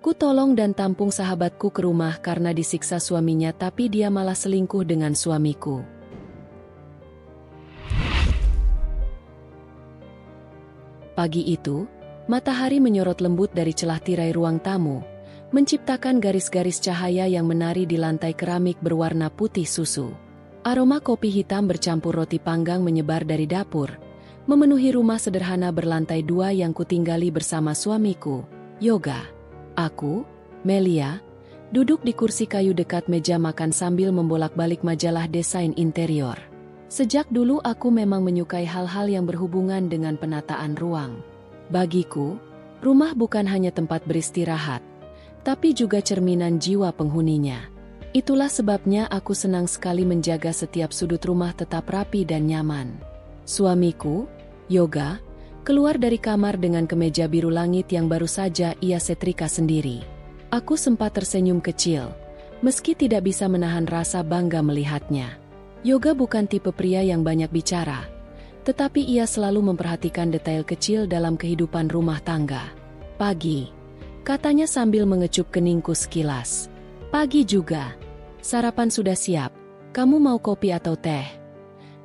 Ku tolong dan tampung sahabatku ke rumah karena disiksa suaminya tapi dia malah selingkuh dengan suamiku. Pagi itu, matahari menyorot lembut dari celah tirai ruang tamu, menciptakan garis-garis cahaya yang menari di lantai keramik berwarna putih susu. Aroma kopi hitam bercampur roti panggang menyebar dari dapur, memenuhi rumah sederhana berlantai 2 yang kutinggali bersama suamiku, Yoga. Aku, Melia, duduk di kursi kayu dekat meja makan sambil membolak-balik majalah desain interior. Sejak dulu aku memang menyukai hal-hal yang berhubungan dengan penataan ruang. Bagiku, rumah bukan hanya tempat beristirahat, tapi juga cerminan jiwa penghuninya. Itulah sebabnya aku senang sekali menjaga setiap sudut rumah tetap rapi dan nyaman. Suamiku, Yoga, keluar dari kamar dengan kemeja biru langit yang baru saja ia setrika sendiri. Aku sempat tersenyum kecil, meski tidak bisa menahan rasa bangga melihatnya. Yoga bukan tipe pria yang banyak bicara, tetapi ia selalu memperhatikan detail kecil dalam kehidupan rumah tangga. Pagi, katanya sambil mengecup keningku sekilas. Pagi juga. Sarapan sudah siap. Kamu mau kopi atau teh?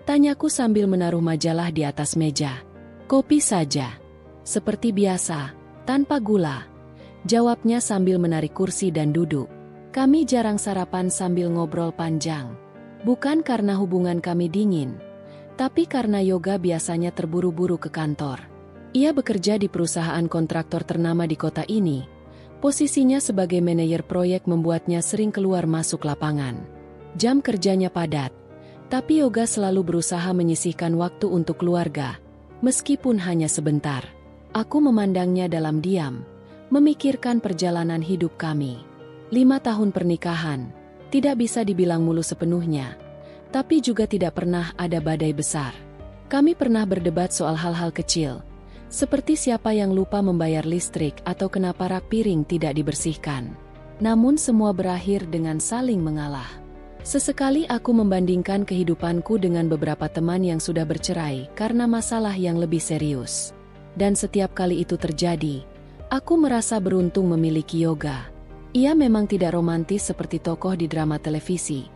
Tanyaku sambil menaruh majalah di atas meja. Kopi saja. Seperti biasa, tanpa gula. Jawabnya sambil menarik kursi dan duduk. Kami jarang sarapan sambil ngobrol panjang. Bukan karena hubungan kami dingin, tapi karena Yoga biasanya terburu-buru ke kantor. Ia bekerja di perusahaan kontraktor ternama di kota ini. Posisinya sebagai manajer proyek membuatnya sering keluar masuk lapangan. Jam kerjanya padat, tapi Yoga selalu berusaha menyisihkan waktu untuk keluarga, meskipun hanya sebentar. Aku memandangnya dalam diam, memikirkan perjalanan hidup kami. 5 tahun pernikahan, tidak bisa dibilang mulus sepenuhnya, tapi juga tidak pernah ada badai besar. Kami pernah berdebat soal hal-hal kecil, seperti siapa yang lupa membayar listrik atau kenapa rak piring tidak dibersihkan. Namun semua berakhir dengan saling mengalah. Sesekali aku membandingkan kehidupanku dengan beberapa teman yang sudah bercerai karena masalah yang lebih serius. Dan setiap kali itu terjadi, aku merasa beruntung memiliki Yoga. Ia memang tidak romantis seperti tokoh di drama televisi,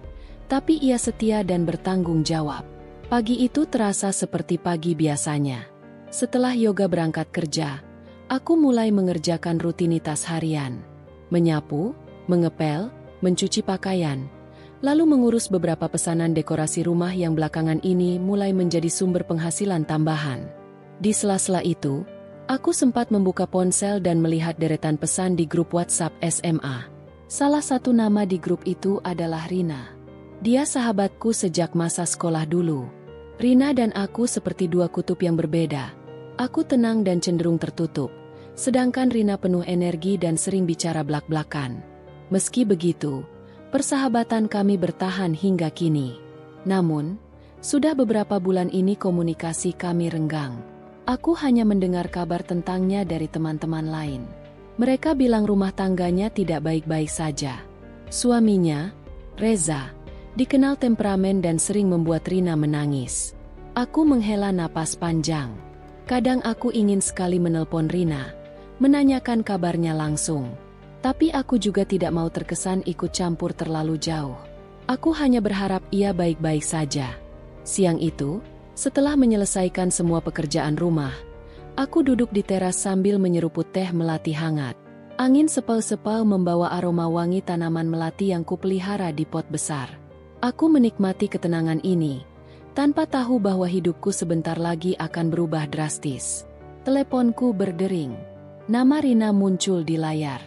tapi ia setia dan bertanggung jawab. Pagi itu terasa seperti pagi biasanya. Setelah Yoga berangkat kerja, aku mulai mengerjakan rutinitas harian. Menyapu, mengepel, mencuci pakaian, lalu mengurus beberapa pesanan dekorasi rumah yang belakangan ini mulai menjadi sumber penghasilan tambahan. Di sela-sela itu, aku sempat membuka ponsel dan melihat deretan pesan di grup WhatsApp SMA. Salah satu nama di grup itu adalah Rina. Dia sahabatku sejak masa sekolah dulu. Rina dan aku seperti dua kutub yang berbeda. Aku tenang dan cenderung tertutup, sedangkan Rina penuh energi dan sering bicara blak-blakan. Meski begitu, persahabatan kami bertahan hingga kini. Namun, sudah beberapa bulan ini komunikasi kami renggang. Aku hanya mendengar kabar tentangnya dari teman-teman lain. Mereka bilang rumah tangganya tidak baik-baik saja. Suaminya, Reza, dikenal temperamen dan sering membuat Rina menangis. Aku menghela napas panjang. Kadang aku ingin sekali menelpon Rina, menanyakan kabarnya langsung. Tapi aku juga tidak mau terkesan ikut campur terlalu jauh. Aku hanya berharap ia baik-baik saja. Siang itu, setelah menyelesaikan semua pekerjaan rumah, aku duduk di teras sambil menyeruput teh melati hangat. Angin sepel-sepel membawa aroma wangi tanaman melati yang kupelihara di pot besar. Aku menikmati ketenangan ini, tanpa tahu bahwa hidupku sebentar lagi akan berubah drastis. Teleponku berdering. Nama Rina muncul di layar.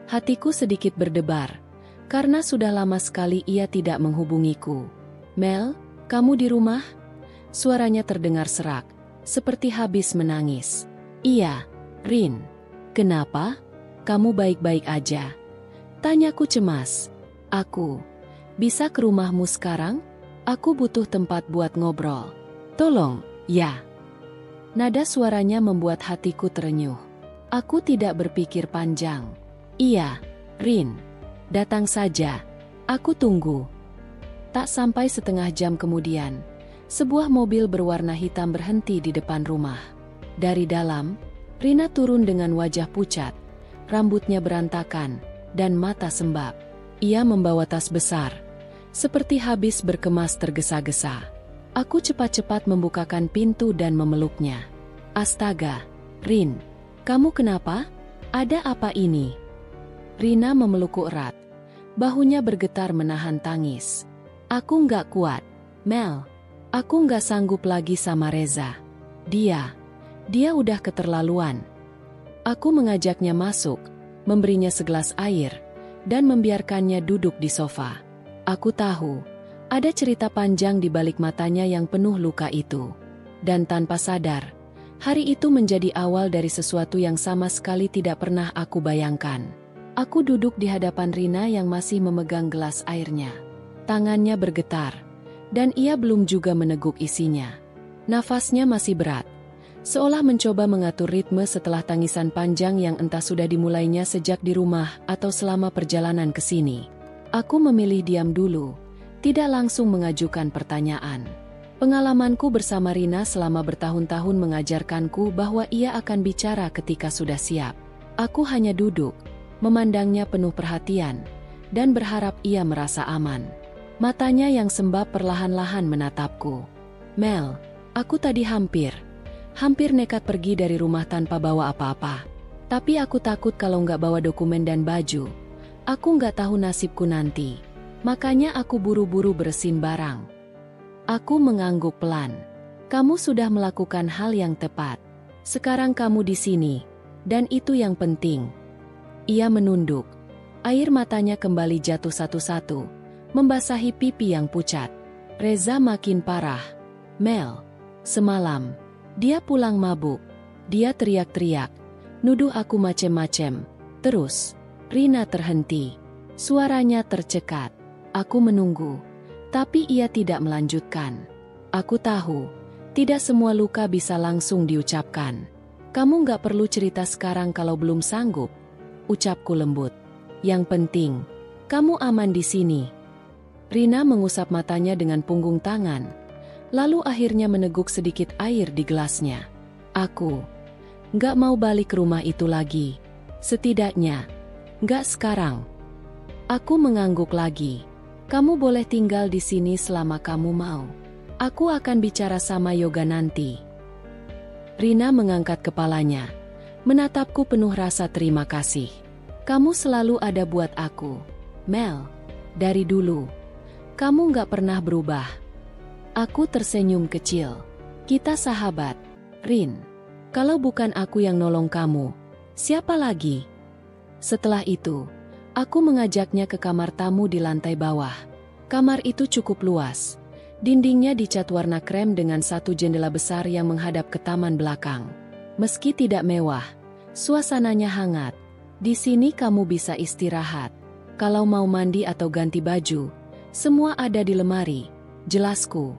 Hatiku sedikit berdebar, karena sudah lama sekali ia tidak menghubungiku. Mel, kamu di rumah? Suaranya terdengar serak, seperti habis menangis. Iya, Rin. Kenapa? Kamu baik-baik aja? Tanyaku cemas. Aku, bisa ke rumahmu sekarang? Aku butuh tempat buat ngobrol. Tolong, ya. Nada suaranya membuat hatiku terenyuh. Aku tidak berpikir panjang. Iya, Rin. Datang saja. Aku tunggu. Tak sampai setengah jam kemudian, sebuah mobil berwarna hitam berhenti di depan rumah. Dari dalam, Rina turun dengan wajah pucat, rambutnya berantakan, dan mata sembab. Ia membawa tas besar, seperti habis berkemas tergesa-gesa. Aku cepat-cepat membukakan pintu dan memeluknya. Astaga, Rin, kamu kenapa? Ada apa ini? Rina memelukku erat. Bahunya bergetar menahan tangis. Aku nggak kuat, Mel. Aku nggak sanggup lagi sama Reza. Dia udah keterlaluan. Aku mengajaknya masuk, memberinya segelas air, dan membiarkannya duduk di sofa. Aku tahu, ada cerita panjang di balik matanya yang penuh luka itu. Dan tanpa sadar, hari itu menjadi awal dari sesuatu yang sama sekali tidak pernah aku bayangkan. Aku duduk di hadapan Rina yang masih memegang gelas airnya. Tangannya bergetar, dan ia belum juga meneguk isinya. Nafasnya masih berat, seolah mencoba mengatur ritme setelah tangisan panjang yang entah sudah dimulainya sejak di rumah atau selama perjalanan ke sini. Aku memilih diam dulu, tidak langsung mengajukan pertanyaan. Pengalamanku bersama Rina selama bertahun-tahun mengajarkanku bahwa ia akan bicara ketika sudah siap. Aku hanya duduk, memandangnya penuh perhatian, dan berharap ia merasa aman. Matanya yang sembab perlahan-lahan menatapku. Mel, aku tadi hampir nekat pergi dari rumah tanpa bawa apa-apa. Tapi aku takut kalau nggak bawa dokumen dan baju, aku nggak tahu nasibku nanti. Makanya aku buru-buru bersihin barang. Aku mengangguk pelan. Kamu sudah melakukan hal yang tepat. Sekarang kamu di sini, dan itu yang penting. Ia menunduk. Air matanya kembali jatuh satu-satu, membasahi pipi yang pucat. Reza makin parah. Mel, semalam, dia pulang mabuk. Dia teriak-teriak, nuduh aku macem-macem. Terus, Rina terhenti. Suaranya tercekat. Aku menunggu, tapi ia tidak melanjutkan. Aku tahu, tidak semua luka bisa langsung diucapkan. Kamu nggak perlu cerita sekarang kalau belum sanggup. Ucapku lembut. Yang penting, kamu aman di sini. Rina mengusap matanya dengan punggung tangan, lalu akhirnya meneguk sedikit air di gelasnya. Aku nggak mau balik ke rumah itu lagi. Setidaknya, nggak sekarang. Aku mengangguk lagi. Kamu boleh tinggal di sini selama kamu mau. Aku akan bicara sama Yoga nanti. Rina mengangkat kepalanya, menatapku penuh rasa terima kasih. Kamu selalu ada buat aku, Mel. Dari dulu, kamu nggak pernah berubah. Aku tersenyum kecil. Kita sahabat, Rin. Kalau bukan aku yang nolong kamu, siapa lagi? Setelah itu, aku mengajaknya ke kamar tamu di lantai bawah. Kamar itu cukup luas. Dindingnya dicat warna krem dengan satu jendela besar yang menghadap ke taman belakang. Meski tidak mewah, suasananya hangat. Di sini kamu bisa istirahat. Kalau mau mandi atau ganti baju, semua ada di lemari. Jelasku.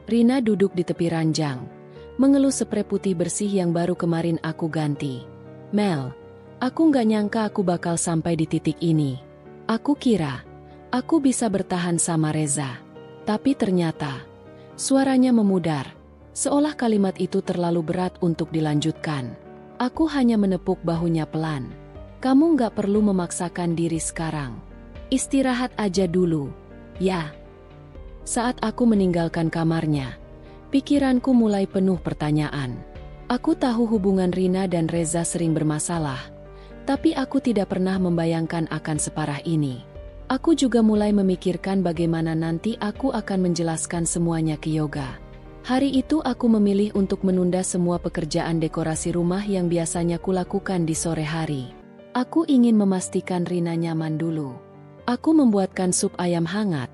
Rina duduk di tepi ranjang, mengelus spray putih bersih yang baru kemarin aku ganti. Mel, aku nggak nyangka aku bakal sampai di titik ini. Aku kira aku bisa bertahan sama Reza. Tapi ternyata, suaranya memudar, seolah kalimat itu terlalu berat untuk dilanjutkan. Aku hanya menepuk bahunya pelan. Kamu nggak perlu memaksakan diri sekarang. Istirahat aja dulu, ya. Saat aku meninggalkan kamarnya, pikiranku mulai penuh pertanyaan. Aku tahu hubungan Rina dan Reza sering bermasalah, tapi aku tidak pernah membayangkan akan separah ini. Aku juga mulai memikirkan bagaimana nanti aku akan menjelaskan semuanya ke Yoga. Hari itu aku memilih untuk menunda semua pekerjaan dekorasi rumah yang biasanya kulakukan di sore hari. Aku ingin memastikan Rina nyaman dulu. Aku membuatkan sup ayam hangat,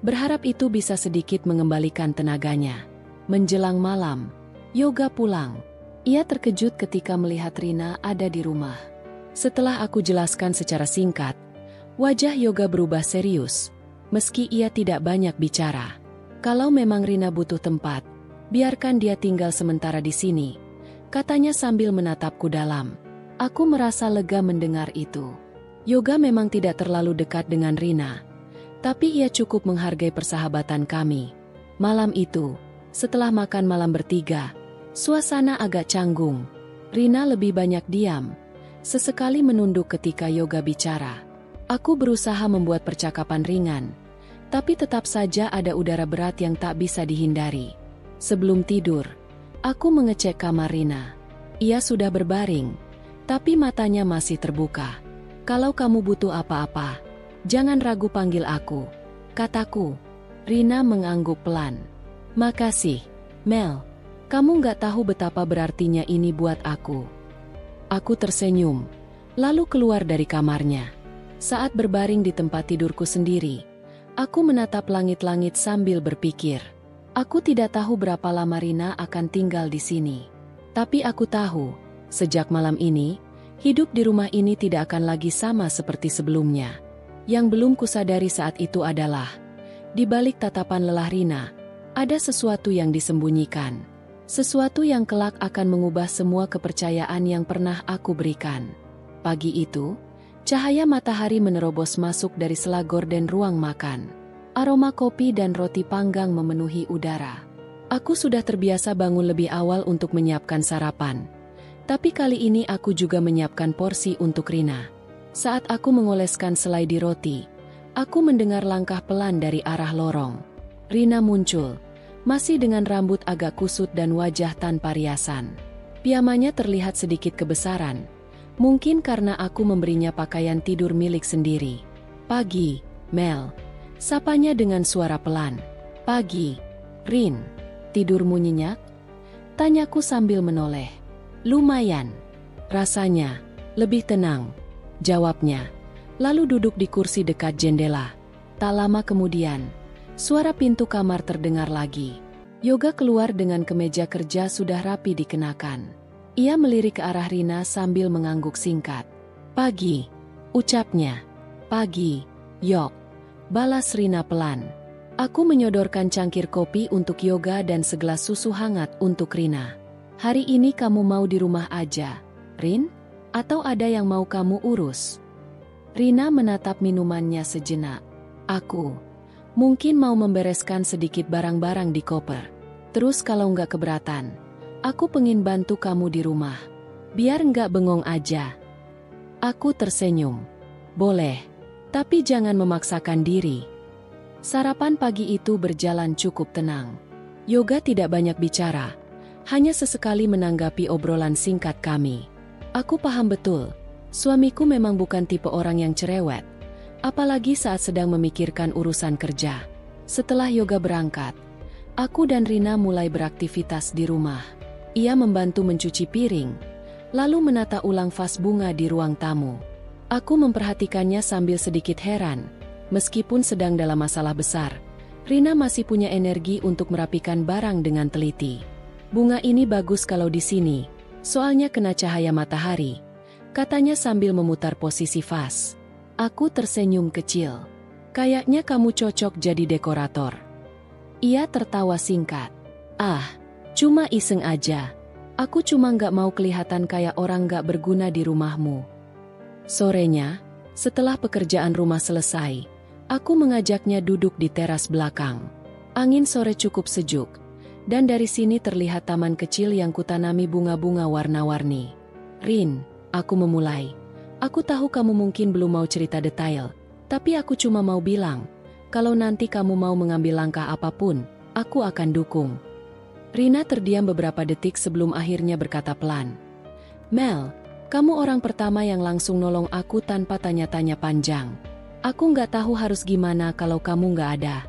berharap itu bisa sedikit mengembalikan tenaganya. Menjelang malam, Yoga pulang. Ia terkejut ketika melihat Rina ada di rumah. Setelah aku jelaskan secara singkat, wajah Yoga berubah serius, meski ia tidak banyak bicara. Kalau memang Rina butuh tempat, biarkan dia tinggal sementara di sini, katanya sambil menatapku dalam. Aku merasa lega mendengar itu. Yoga memang tidak terlalu dekat dengan Rina, tapi ia cukup menghargai persahabatan kami. Malam itu, setelah makan malam bertiga, suasana agak canggung. Rina lebih banyak diam, sesekali menunduk ketika Yoga bicara. Aku berusaha membuat percakapan ringan, tapi tetap saja ada udara berat yang tak bisa dihindari. Sebelum tidur, aku mengecek kamar Rina. Ia sudah berbaring, tapi matanya masih terbuka. Kalau kamu butuh apa-apa, jangan ragu panggil aku, kataku. Rina mengangguk pelan. Makasih, Mel. Kamu nggak tahu betapa berartinya ini buat aku. Aku tersenyum, lalu keluar dari kamarnya. Saat berbaring di tempat tidurku sendiri, aku menatap langit-langit sambil berpikir. Aku tidak tahu berapa lama Rina akan tinggal di sini. Tapi aku tahu, sejak malam ini, hidup di rumah ini tidak akan lagi sama seperti sebelumnya. Yang belum kusadari saat itu adalah, di balik tatapan lelah Rina, ada sesuatu yang disembunyikan. Sesuatu yang kelak akan mengubah semua kepercayaan yang pernah aku berikan. Pagi itu, cahaya matahari menerobos masuk dari sela gorden ruang makan. Aroma kopi dan roti panggang memenuhi udara. Aku sudah terbiasa bangun lebih awal untuk menyiapkan sarapan. Tapi kali ini aku juga menyiapkan porsi untuk Rina. Saat aku mengoleskan selai di roti, aku mendengar langkah pelan dari arah lorong. Rina muncul, masih dengan rambut agak kusut dan wajah tanpa riasan. Piyamanya terlihat sedikit kebesaran, mungkin karena aku memberinya pakaian tidur milik sendiri. Pagi, Mel. Sapanya dengan suara pelan. Pagi, Rin. Tidurmu nyenyak? Tanyaku sambil menoleh. Lumayan. Rasanya, lebih tenang. Jawabnya. Lalu duduk di kursi dekat jendela. Tak lama kemudian, suara pintu kamar terdengar lagi. Yoga keluar dengan kemeja kerja sudah rapi dikenakan. Ia melirik ke arah Rina sambil mengangguk singkat. Pagi, ucapnya. Pagi, Yok. Balas Rina pelan. Aku menyodorkan cangkir kopi untuk Yoga dan segelas susu hangat untuk Rina. Hari ini kamu mau di rumah aja, Rin? Atau ada yang mau kamu urus? Rina menatap minumannya sejenak. Aku mungkin mau membereskan sedikit barang-barang di koper. Terus kalau nggak keberatan, aku pengen bantu kamu di rumah. Biar nggak bengong aja. Aku tersenyum. Boleh, tapi jangan memaksakan diri. Sarapan pagi itu berjalan cukup tenang. Yoga tidak banyak bicara, hanya sesekali menanggapi obrolan singkat kami. Aku paham betul, suamiku memang bukan tipe orang yang cerewet, apalagi saat sedang memikirkan urusan kerja. Setelah Yoga berangkat, aku dan Rina mulai beraktivitas di rumah. Ia membantu mencuci piring, lalu menata ulang vas bunga di ruang tamu. Aku memperhatikannya sambil sedikit heran. Meskipun sedang dalam masalah besar, Rina masih punya energi untuk merapikan barang dengan teliti. Bunga ini bagus kalau di sini, soalnya kena cahaya matahari, katanya sambil memutar posisi vas. Aku tersenyum kecil. Kayaknya kamu cocok jadi dekorator. Ia tertawa singkat. Ah, cuma iseng aja. Aku cuma nggak mau kelihatan kayak orang nggak berguna di rumahmu. Sorenya, setelah pekerjaan rumah selesai, aku mengajaknya duduk di teras belakang. Angin sore cukup sejuk, dan dari sini terlihat taman kecil yang kutanami bunga-bunga warna-warni. Rin, aku memulai. Aku tahu kamu mungkin belum mau cerita detail, tapi aku cuma mau bilang, kalau nanti kamu mau mengambil langkah apapun, aku akan dukung. Rina terdiam beberapa detik sebelum akhirnya berkata pelan. Mel, kamu orang pertama yang langsung nolong aku tanpa tanya-tanya panjang. Aku nggak tahu harus gimana kalau kamu nggak ada.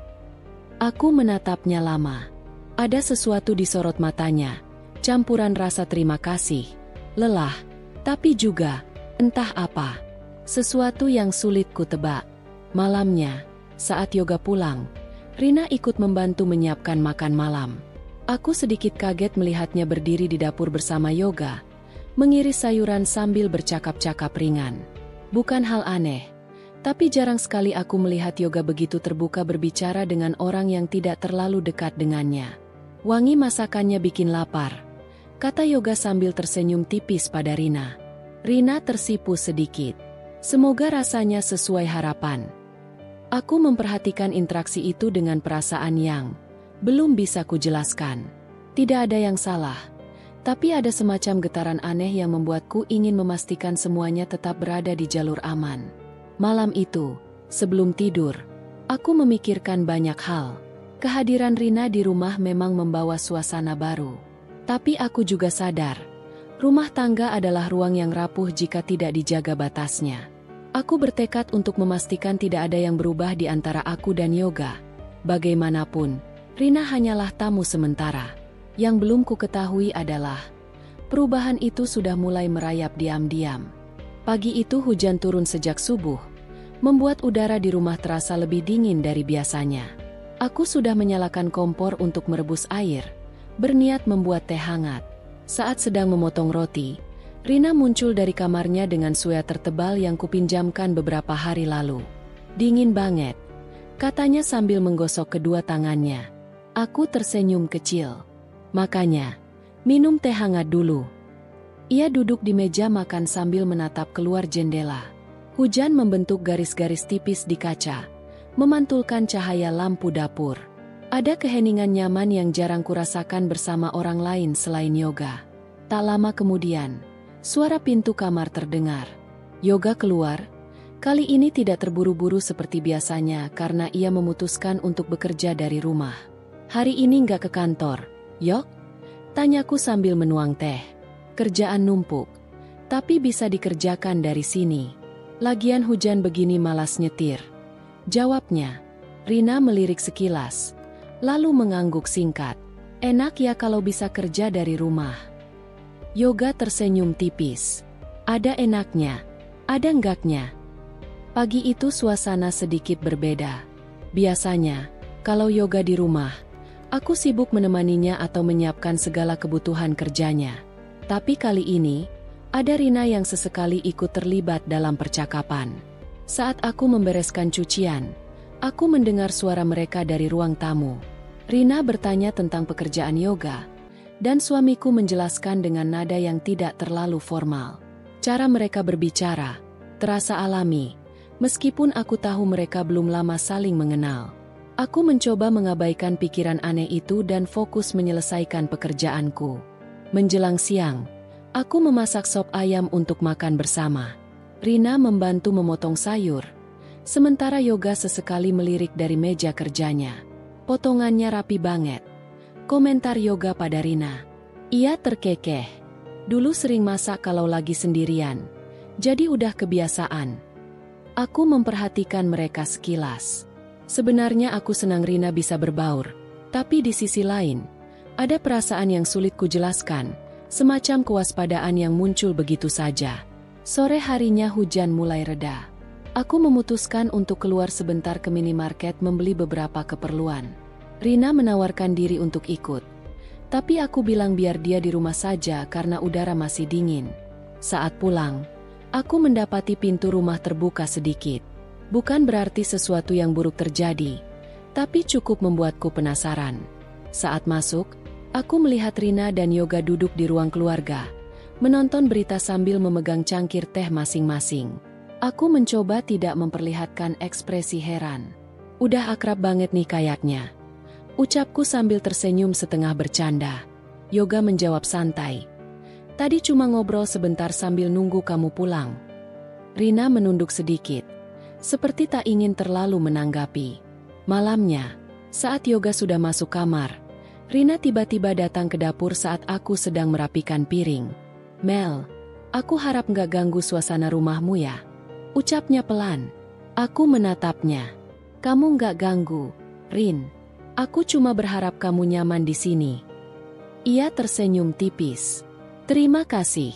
Aku menatapnya lama. Ada sesuatu di sorot matanya, campuran rasa terima kasih, lelah, tapi juga, entah apa, sesuatu yang sulit ku tebak. Malamnya, saat Yoga pulang, Rina ikut membantu menyiapkan makan malam. Aku sedikit kaget melihatnya berdiri di dapur bersama Yoga, mengiris sayuran sambil bercakap-cakap ringan. Bukan hal aneh. Tapi jarang sekali aku melihat Yoga begitu terbuka berbicara dengan orang yang tidak terlalu dekat dengannya. Wangi masakannya bikin lapar, kata Yoga sambil tersenyum tipis pada Rina. Rina tersipu sedikit. Semoga rasanya sesuai harapan. Aku memperhatikan interaksi itu dengan perasaan yang belum bisa kujelaskan. Tidak ada yang salah, Tapi ada semacam getaran aneh yang membuatku ingin memastikan semuanya tetap berada di jalur aman. Malam itu, sebelum tidur, aku memikirkan banyak hal. Kehadiran Rina di rumah memang membawa suasana baru. Tapi aku juga sadar, rumah tangga adalah ruang yang rapuh jika tidak dijaga batasnya. Aku bertekad untuk memastikan tidak ada yang berubah di antara aku dan Yoga. Bagaimanapun, Rina hanyalah tamu sementara. Yang belum ku ketahui adalah, perubahan itu sudah mulai merayap diam-diam. Pagi itu hujan turun sejak subuh, membuat udara di rumah terasa lebih dingin dari biasanya. Aku sudah menyalakan kompor untuk merebus air, berniat membuat teh hangat. Saat sedang memotong roti, Rina muncul dari kamarnya dengan sweater tebal yang kupinjamkan beberapa hari lalu. "Dingin banget," katanya sambil menggosok kedua tangannya. Aku tersenyum kecil. "Makanya, minum teh hangat dulu." Ia duduk di meja makan sambil menatap keluar jendela. Hujan membentuk garis-garis tipis di kaca, memantulkan cahaya lampu dapur. Ada keheningan nyaman yang jarang kurasakan bersama orang lain selain Yoga. Tak lama kemudian, suara pintu kamar terdengar. Yoga keluar. Kali ini tidak terburu-buru seperti biasanya karena ia memutuskan untuk bekerja dari rumah. "Hari ini nggak ke kantor, Yok?" tanyaku sambil menuang teh. "Kerjaan numpuk, tapi bisa dikerjakan dari sini. Lagian hujan begini malas nyetir," jawabnya. Rina melirik sekilas, lalu mengangguk singkat. "Enak ya kalau bisa kerja dari rumah." Yoga tersenyum tipis. "Ada enaknya, ada enggaknya." Pagi itu suasana sedikit berbeda. Biasanya, kalau Yoga di rumah, aku sibuk menemaninya atau menyiapkan segala kebutuhan kerjanya. Tapi kali ini, ada Rina yang sesekali ikut terlibat dalam percakapan. Saat aku membereskan cucian, aku mendengar suara mereka dari ruang tamu. Rina bertanya tentang pekerjaan Yoga, dan suamiku menjelaskan dengan nada yang tidak terlalu formal. Cara mereka berbicara terasa alami, meskipun aku tahu mereka belum lama saling mengenal. Aku mencoba mengabaikan pikiran aneh itu dan fokus menyelesaikan pekerjaanku. Menjelang siang, aku memasak sop ayam untuk makan bersama. Rina membantu memotong sayur, sementara Yoga sesekali melirik dari meja kerjanya. "Potongannya rapi banget," komentar Yoga pada Rina. Ia terkekeh. "Dulu sering masak kalau lagi sendirian, jadi udah kebiasaan." Aku memperhatikan mereka sekilas. Sebenarnya aku senang Rina bisa berbaur, tapi di sisi lain, ada perasaan yang sulit kujelaskan, semacam kewaspadaan yang muncul begitu saja. Sore harinya hujan mulai reda. Aku memutuskan untuk keluar sebentar ke minimarket membeli beberapa keperluan. Rina menawarkan diri untuk ikut, tapi aku bilang biar dia di rumah saja karena udara masih dingin. Saat pulang, aku mendapati pintu rumah terbuka sedikit. Bukan berarti sesuatu yang buruk terjadi, tapi cukup membuatku penasaran. Saat masuk, aku melihat Rina dan Yoga duduk di ruang keluarga, menonton berita sambil memegang cangkir teh masing-masing. Aku mencoba tidak memperlihatkan ekspresi heran. "Udah akrab banget nih kayaknya," ucapku sambil tersenyum setengah bercanda. Yoga menjawab santai. "Tadi cuma ngobrol sebentar sambil nunggu kamu pulang." Rina menunduk sedikit, seperti tak ingin terlalu menanggapi. Malamnya, saat Yoga sudah masuk kamar, Rina tiba-tiba datang ke dapur saat aku sedang merapikan piring. "Mel, aku harap nggak ganggu suasana rumahmu ya," ucapnya pelan. Aku menatapnya. "Kamu nggak ganggu, Rin. Aku cuma berharap kamu nyaman di sini." Ia tersenyum tipis. "Terima kasih.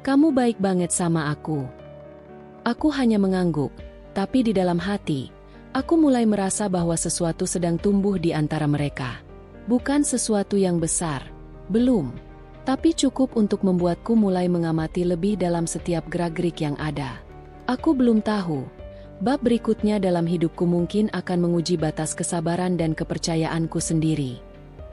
Kamu baik banget sama aku." Aku hanya mengangguk. Tapi di dalam hati, aku mulai merasa bahwa sesuatu sedang tumbuh di antara mereka. Bukan sesuatu yang besar, belum, tapi cukup untuk membuatku mulai mengamati lebih dalam setiap gerak-gerik yang ada. Aku belum tahu, bab berikutnya dalam hidupku mungkin akan menguji batas kesabaran dan kepercayaanku sendiri.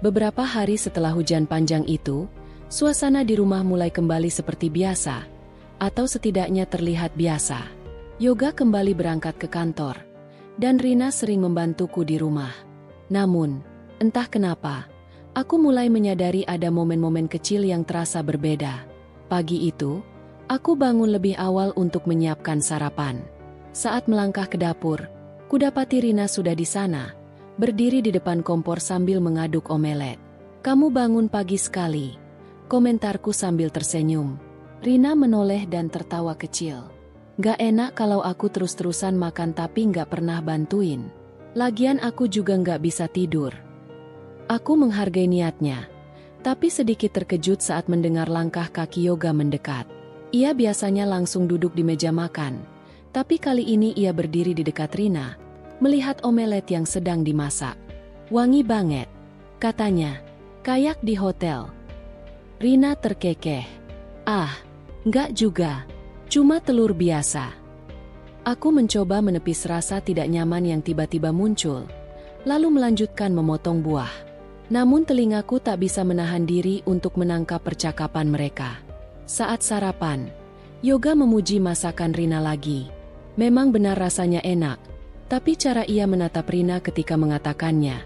Beberapa hari setelah hujan panjang itu, suasana di rumah mulai kembali seperti biasa, atau setidaknya terlihat biasa. Yoga kembali berangkat ke kantor, dan Rina sering membantuku di rumah. Namun, entah kenapa, Aku mulai menyadari ada momen-momen kecil yang terasa berbeda. Pagi itu, aku bangun lebih awal untuk menyiapkan sarapan. Saat melangkah ke dapur, kudapati Rina sudah di sana, berdiri di depan kompor sambil mengaduk omelet. "Kamu bangun pagi sekali," komentarku sambil tersenyum. Rina menoleh dan tertawa kecil. "Gak enak kalau aku terus-terusan makan tapi gak pernah bantuin. Lagian aku juga gak bisa tidur." Aku menghargai niatnya, tapi sedikit terkejut saat mendengar langkah kaki Yoga mendekat. Ia biasanya langsung duduk di meja makan, tapi kali ini ia berdiri di dekat Rina, melihat omelet yang sedang dimasak. "Wangi banget," katanya, "kayak di hotel." Rina terkekeh. "Ah, enggak juga. Cuma telur biasa." Aku mencoba menepis rasa tidak nyaman yang tiba-tiba muncul, lalu melanjutkan memotong buah. Namun telingaku tak bisa menahan diri untuk menangkap percakapan mereka. Saat sarapan, Yoga memuji masakan Rina lagi. Memang benar rasanya enak, tapi cara ia menatap Rina ketika mengatakannya,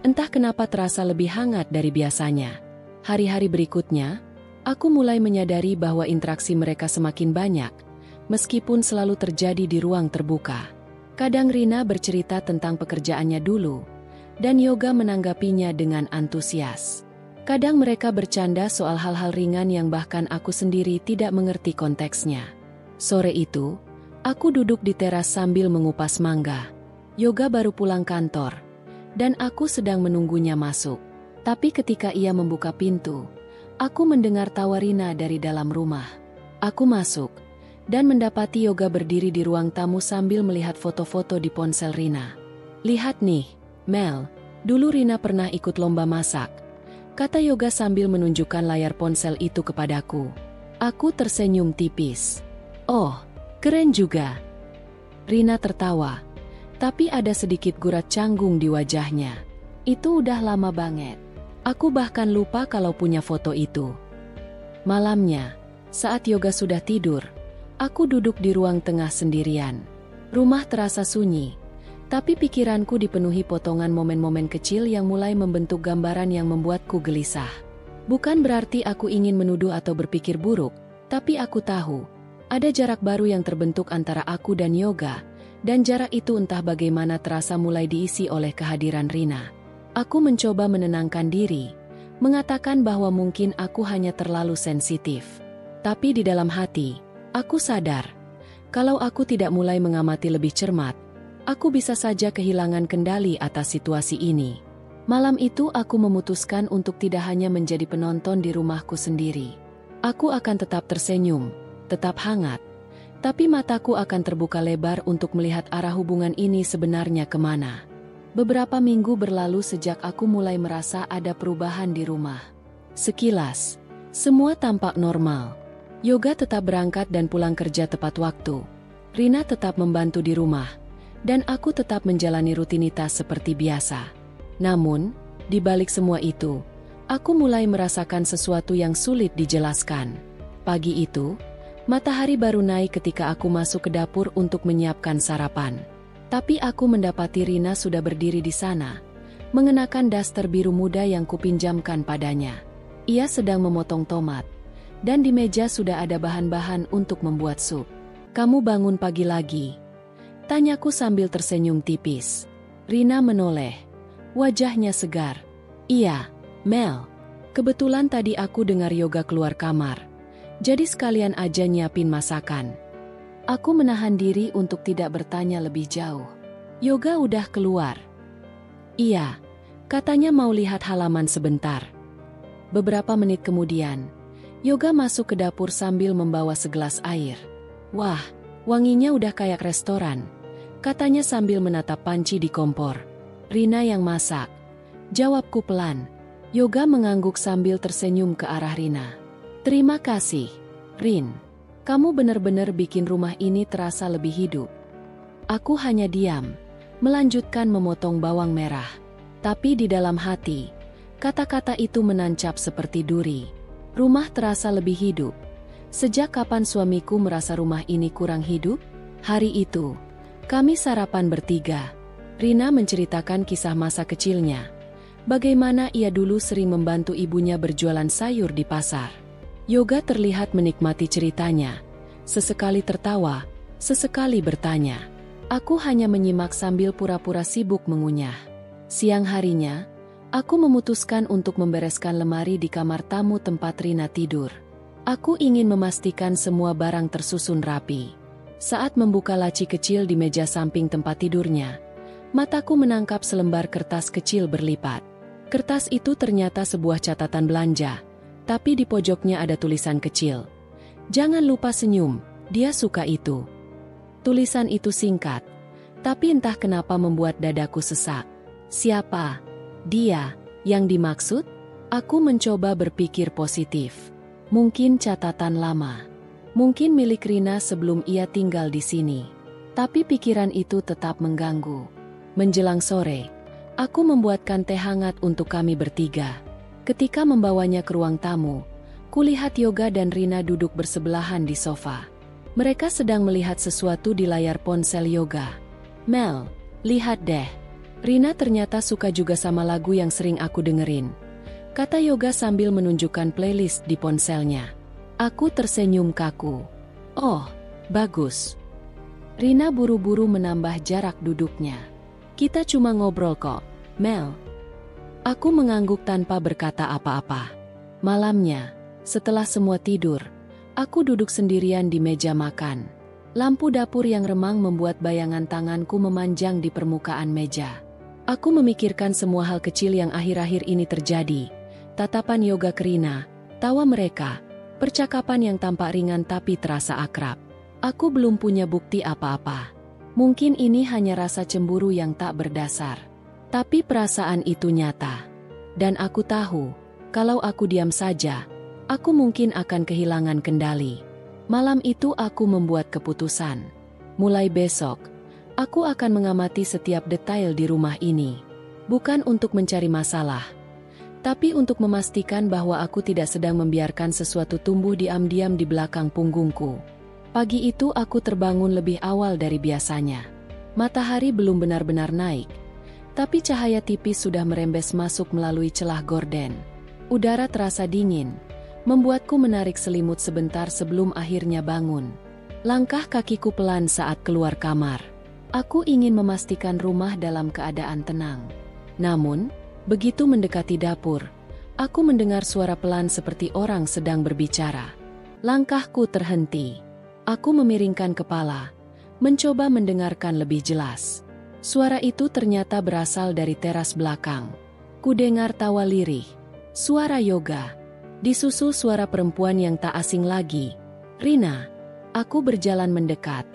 entah kenapa terasa lebih hangat dari biasanya. Hari-hari berikutnya, aku mulai menyadari bahwa interaksi mereka semakin banyak, meskipun selalu terjadi di ruang terbuka. Kadang Rina bercerita tentang pekerjaannya dulu, dan Yoga menanggapinya dengan antusias. Kadang mereka bercanda soal hal-hal ringan yang bahkan aku sendiri tidak mengerti konteksnya. Sore itu, aku duduk di teras sambil mengupas mangga. Yoga baru pulang kantor, dan aku sedang menunggunya masuk. Tapi ketika ia membuka pintu, aku mendengar tawa Rina dari dalam rumah. Aku masuk, dan mendapati Yoga berdiri di ruang tamu sambil melihat foto-foto di ponsel Rina. "Lihat nih, Mel, dulu Rina pernah ikut lomba masak," kata Yoga sambil menunjukkan layar ponsel itu kepadaku. Aku tersenyum tipis. "Oh, keren juga." Rina tertawa, tapi ada sedikit gurat canggung di wajahnya. "Itu udah lama banget. Aku bahkan lupa kalau punya foto itu." Malamnya, saat Yoga sudah tidur, aku duduk di ruang tengah sendirian. Rumah terasa sunyi, tapi pikiranku dipenuhi potongan momen-momen kecil yang mulai membentuk gambaran yang membuatku gelisah. Bukan berarti aku ingin menuduh atau berpikir buruk, tapi aku tahu, ada jarak baru yang terbentuk antara aku dan Yoga, dan jarak itu entah bagaimana terasa mulai diisi oleh kehadiran Rina. Aku mencoba menenangkan diri, mengatakan bahwa mungkin aku hanya terlalu sensitif. Tapi di dalam hati, aku sadar, kalau aku tidak mulai mengamati lebih cermat, aku bisa saja kehilangan kendali atas situasi ini. Malam itu aku memutuskan untuk tidak hanya menjadi penonton di rumahku sendiri. Aku akan tetap tersenyum, tetap hangat, tapi mataku akan terbuka lebar untuk melihat arah hubungan ini sebenarnya kemana. Beberapa minggu berlalu sejak aku mulai merasa ada perubahan di rumah. Sekilas, semua tampak normal. Yoga tetap berangkat dan pulang kerja tepat waktu. Rina tetap membantu di rumah, dan aku tetap menjalani rutinitas seperti biasa. Namun, di balik semua itu, aku mulai merasakan sesuatu yang sulit dijelaskan. Pagi itu, matahari baru naik ketika aku masuk ke dapur untuk menyiapkan sarapan. Tapi aku mendapati Rina sudah berdiri di sana, mengenakan daster biru muda yang kupinjamkan padanya. Ia sedang memotong tomat, dan di meja sudah ada bahan-bahan untuk membuat sup. "Kamu bangun pagi lagi?" tanyaku sambil tersenyum tipis. Rina menoleh, wajahnya segar. "Iya, Mel. Kebetulan tadi aku dengar Yoga keluar kamar, jadi sekalian aja nyiapin masakan." Aku menahan diri untuk tidak bertanya lebih jauh. "Yoga udah keluar?" "Iya, katanya mau lihat halaman sebentar." Beberapa menit kemudian, Yoga masuk ke dapur sambil membawa segelas air. "Wah, wanginya udah kayak restoran," katanya sambil menatap panci di kompor. "Rina yang masak," jawabku pelan. Yoga mengangguk sambil tersenyum ke arah Rina. "Terima kasih, Rin. Kamu benar-benar bikin rumah ini terasa lebih hidup." Aku hanya diam, melanjutkan memotong bawang merah. Tapi di dalam hati, kata-kata itu menancap seperti duri. Rumah terasa lebih hidup. Sejak kapan suamiku merasa rumah ini kurang hidup? Hari itu, kami sarapan bertiga. Rina menceritakan kisah masa kecilnya, Bagaimana ia dulu sering membantu ibunya berjualan sayur di pasar. Yoga terlihat menikmati ceritanya. Sesekali tertawa, sesekali bertanya. Aku hanya menyimak sambil pura-pura sibuk mengunyah. Siang harinya, aku memutuskan untuk membereskan lemari di kamar tamu tempat Rina tidur. Aku ingin memastikan semua barang tersusun rapi. Saat membuka laci kecil di meja samping tempat tidurnya, mataku menangkap selembar kertas kecil berlipat. Kertas itu ternyata sebuah catatan belanja, tapi di pojoknya ada tulisan kecil. Jangan lupa senyum, dia suka itu. Tulisan itu singkat, tapi entah kenapa membuat dadaku sesak. Siapa? Dia, yang dimaksud? Aku mencoba berpikir positif. Mungkin catatan lama. Mungkin milik Rina sebelum ia tinggal di sini. Tapi pikiran itu tetap mengganggu. Menjelang sore, aku membuatkan teh hangat untuk kami bertiga. Ketika membawanya ke ruang tamu, kulihat Yoga dan Rina duduk bersebelahan di sofa. Mereka sedang melihat sesuatu di layar ponsel Yoga. Mel, lihat deh. Rina ternyata suka juga sama lagu yang sering aku dengerin, kata Yoga sambil menunjukkan playlist di ponselnya. Aku tersenyum kaku. Oh, bagus. Rina buru-buru menambah jarak duduknya. Kita cuma ngobrol kok, Mel. Aku mengangguk tanpa berkata apa-apa. Malamnya, setelah semua tidur, aku duduk sendirian di meja makan. Lampu dapur yang remang membuat bayangan tanganku memanjang di permukaan meja. Aku memikirkan semua hal kecil yang akhir-akhir ini terjadi. Tatapan Yoga ke Rina, tawa mereka, percakapan yang tampak ringan tapi terasa akrab. Aku belum punya bukti apa-apa. Mungkin ini hanya rasa cemburu yang tak berdasar. Tapi perasaan itu nyata. Dan aku tahu, kalau aku diam saja, aku mungkin akan kehilangan kendali. Malam itu aku membuat keputusan. Mulai besok, aku akan mengamati setiap detail di rumah ini. Bukan untuk mencari masalah, tapi untuk memastikan bahwa aku tidak sedang membiarkan sesuatu tumbuh diam-diam di belakang punggungku. Pagi itu aku terbangun lebih awal dari biasanya. Matahari belum benar-benar naik, tapi cahaya tipis sudah merembes masuk melalui celah gorden. Udara terasa dingin, membuatku menarik selimut sebentar sebelum akhirnya bangun. Langkah kakiku pelan saat keluar kamar. Aku ingin memastikan rumah dalam keadaan tenang. Namun, begitu mendekati dapur, aku mendengar suara pelan seperti orang sedang berbicara. Langkahku terhenti. Aku memiringkan kepala, mencoba mendengarkan lebih jelas. Suara itu ternyata berasal dari teras belakang. Kudengar tawa lirih. Suara Yoga. Disusul suara perempuan yang tak asing lagi. Rina. Aku berjalan mendekat.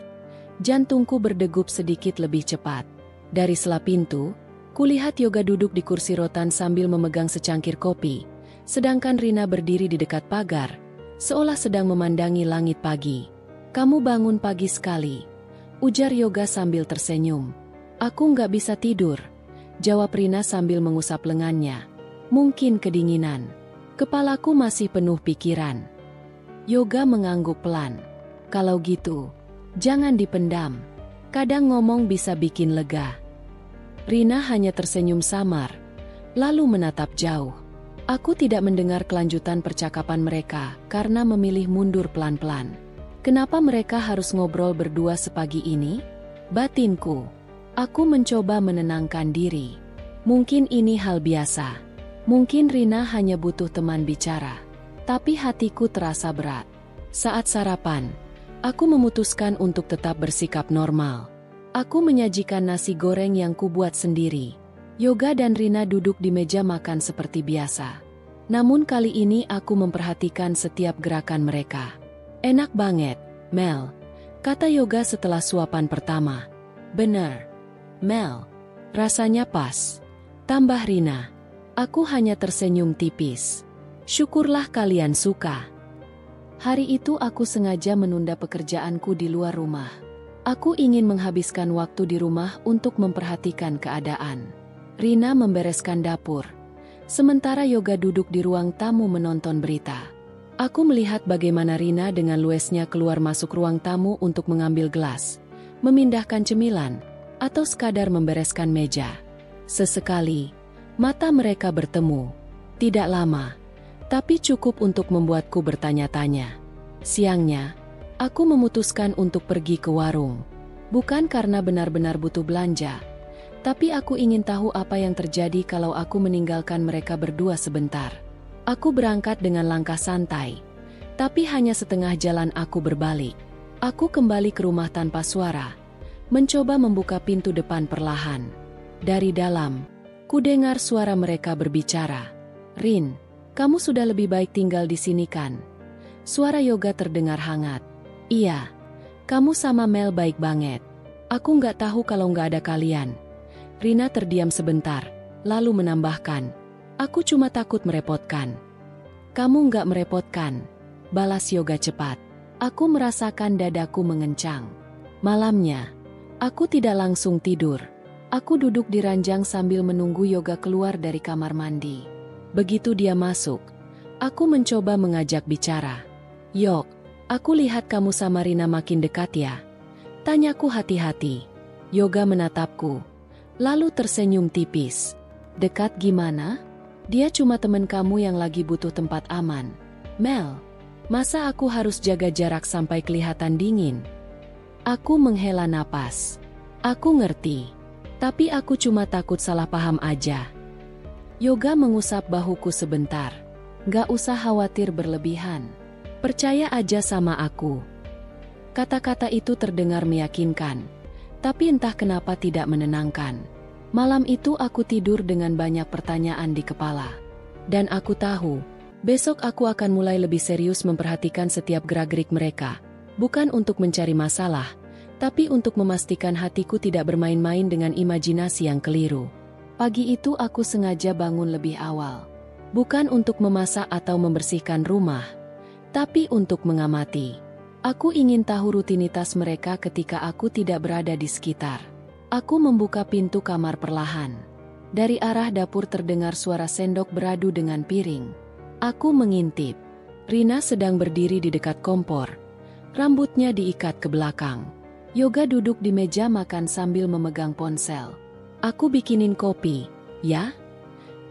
Jantungku berdegup sedikit lebih cepat. Dari sela pintu, kulihat Yoga duduk di kursi rotan sambil memegang secangkir kopi, sedangkan Rina berdiri di dekat pagar, seolah sedang memandangi langit pagi. Kamu bangun pagi sekali, ujar Yoga sambil tersenyum. Aku nggak bisa tidur, jawab Rina sambil mengusap lengannya. Mungkin kedinginan. Kepalaku masih penuh pikiran. Yoga mengangguk pelan. Kalau gitu, jangan dipendam. Kadang ngomong bisa bikin lega. Rina hanya tersenyum samar, lalu menatap jauh. Aku tidak mendengar kelanjutan percakapan mereka karena memilih mundur pelan-pelan. Kenapa mereka harus ngobrol berdua sepagi ini? Batinku. Aku mencoba menenangkan diri. Mungkin ini hal biasa. Mungkin Rina hanya butuh teman bicara. Tapi hatiku terasa berat. Saat sarapan, aku memutuskan untuk tetap bersikap normal. Aku menyajikan nasi goreng yang kubuat sendiri. Yoga dan Rina duduk di meja makan seperti biasa. Namun kali ini aku memperhatikan setiap gerakan mereka. Enak banget, Mel, kata Yoga setelah suapan pertama. Bener, Mel, rasanya pas. Tambah Rina. Aku hanya tersenyum tipis. Syukurlah kalian suka. Hari itu aku sengaja menunda pekerjaanku di luar rumah. Aku ingin menghabiskan waktu di rumah untuk memperhatikan keadaan. Rina membereskan dapur. Sementara Yoga duduk di ruang tamu menonton berita. Aku melihat bagaimana Rina dengan luasnya keluar masuk ruang tamu untuk mengambil gelas, memindahkan cemilan, atau sekadar membereskan meja. Sesekali, Mata mereka bertemu. Tidak lama, tapi cukup untuk membuatku bertanya-tanya. Siangnya, aku memutuskan untuk pergi ke warung. Bukan karena benar-benar butuh belanja, tapi aku ingin tahu apa yang terjadi kalau aku meninggalkan mereka berdua sebentar. Aku berangkat dengan langkah santai, tapi hanya setengah jalan aku berbalik. Aku kembali ke rumah tanpa suara, mencoba membuka pintu depan perlahan. Dari dalam, ku dengar suara mereka berbicara. "Rin, kamu sudah lebih baik tinggal di sini kan?" Suara Yoga terdengar hangat. "Iya, kamu sama Mel baik banget. Aku nggak tahu kalau nggak ada kalian." Rina terdiam sebentar, lalu menambahkan, "Aku cuma takut merepotkan." "Kamu nggak merepotkan," balas Yoga cepat. Aku merasakan dadaku mengencang. Malamnya, aku tidak langsung tidur. Aku duduk di ranjang sambil menunggu Yoga keluar dari kamar mandi. Begitu dia masuk, aku mencoba mengajak bicara. "Yok, aku lihat kamu sama Rina makin dekat ya?" Tanyaku hati-hati. Yoga menatapku, lalu tersenyum tipis. "Dekat gimana? Dia cuma teman kamu yang lagi butuh tempat aman." "Mel, masa aku harus jaga jarak sampai kelihatan dingin?" Aku menghela napas. Aku ngerti, tapi aku cuma takut salah paham aja. Yoga mengusap bahuku sebentar. "Gak usah khawatir berlebihan. Percaya aja sama aku." Kata-kata itu terdengar meyakinkan, tapi entah kenapa tidak menenangkan. Malam itu aku tidur dengan banyak pertanyaan di kepala. Dan aku tahu, besok aku akan mulai lebih serius memperhatikan setiap gerak-gerik mereka. Bukan untuk mencari masalah, tapi untuk memastikan hatiku tidak bermain-main dengan imajinasi yang keliru. Pagi itu aku sengaja bangun lebih awal. Bukan untuk memasak atau membersihkan rumah, tapi untuk mengamati. Aku ingin tahu rutinitas mereka ketika aku tidak berada di sekitar. Aku membuka pintu kamar perlahan. Dari arah dapur terdengar suara sendok beradu dengan piring. Aku mengintip. Rina sedang berdiri di dekat kompor. Rambutnya diikat ke belakang. Yoga duduk di meja makan sambil memegang ponsel. "Aku bikinin kopi, ya?"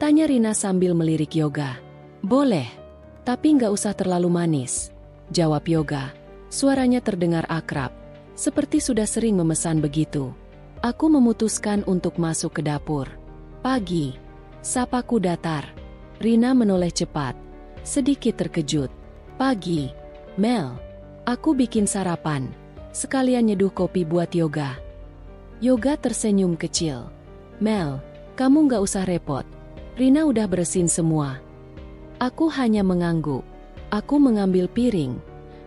tanya Rina sambil melirik Yoga. "Boleh, tapi nggak usah terlalu manis," jawab Yoga. Suaranya terdengar akrab, seperti sudah sering memesan begitu. Aku memutuskan untuk masuk ke dapur. "Pagi," sapaku datar. Rina menoleh cepat, sedikit terkejut. "Pagi, Mel. Aku bikin sarapan, sekalian nyeduh kopi buat Yoga." Yoga tersenyum kecil. "Mel, kamu nggak usah repot. Rina udah beresin semua." Aku hanya mengangguk. Aku mengambil piring,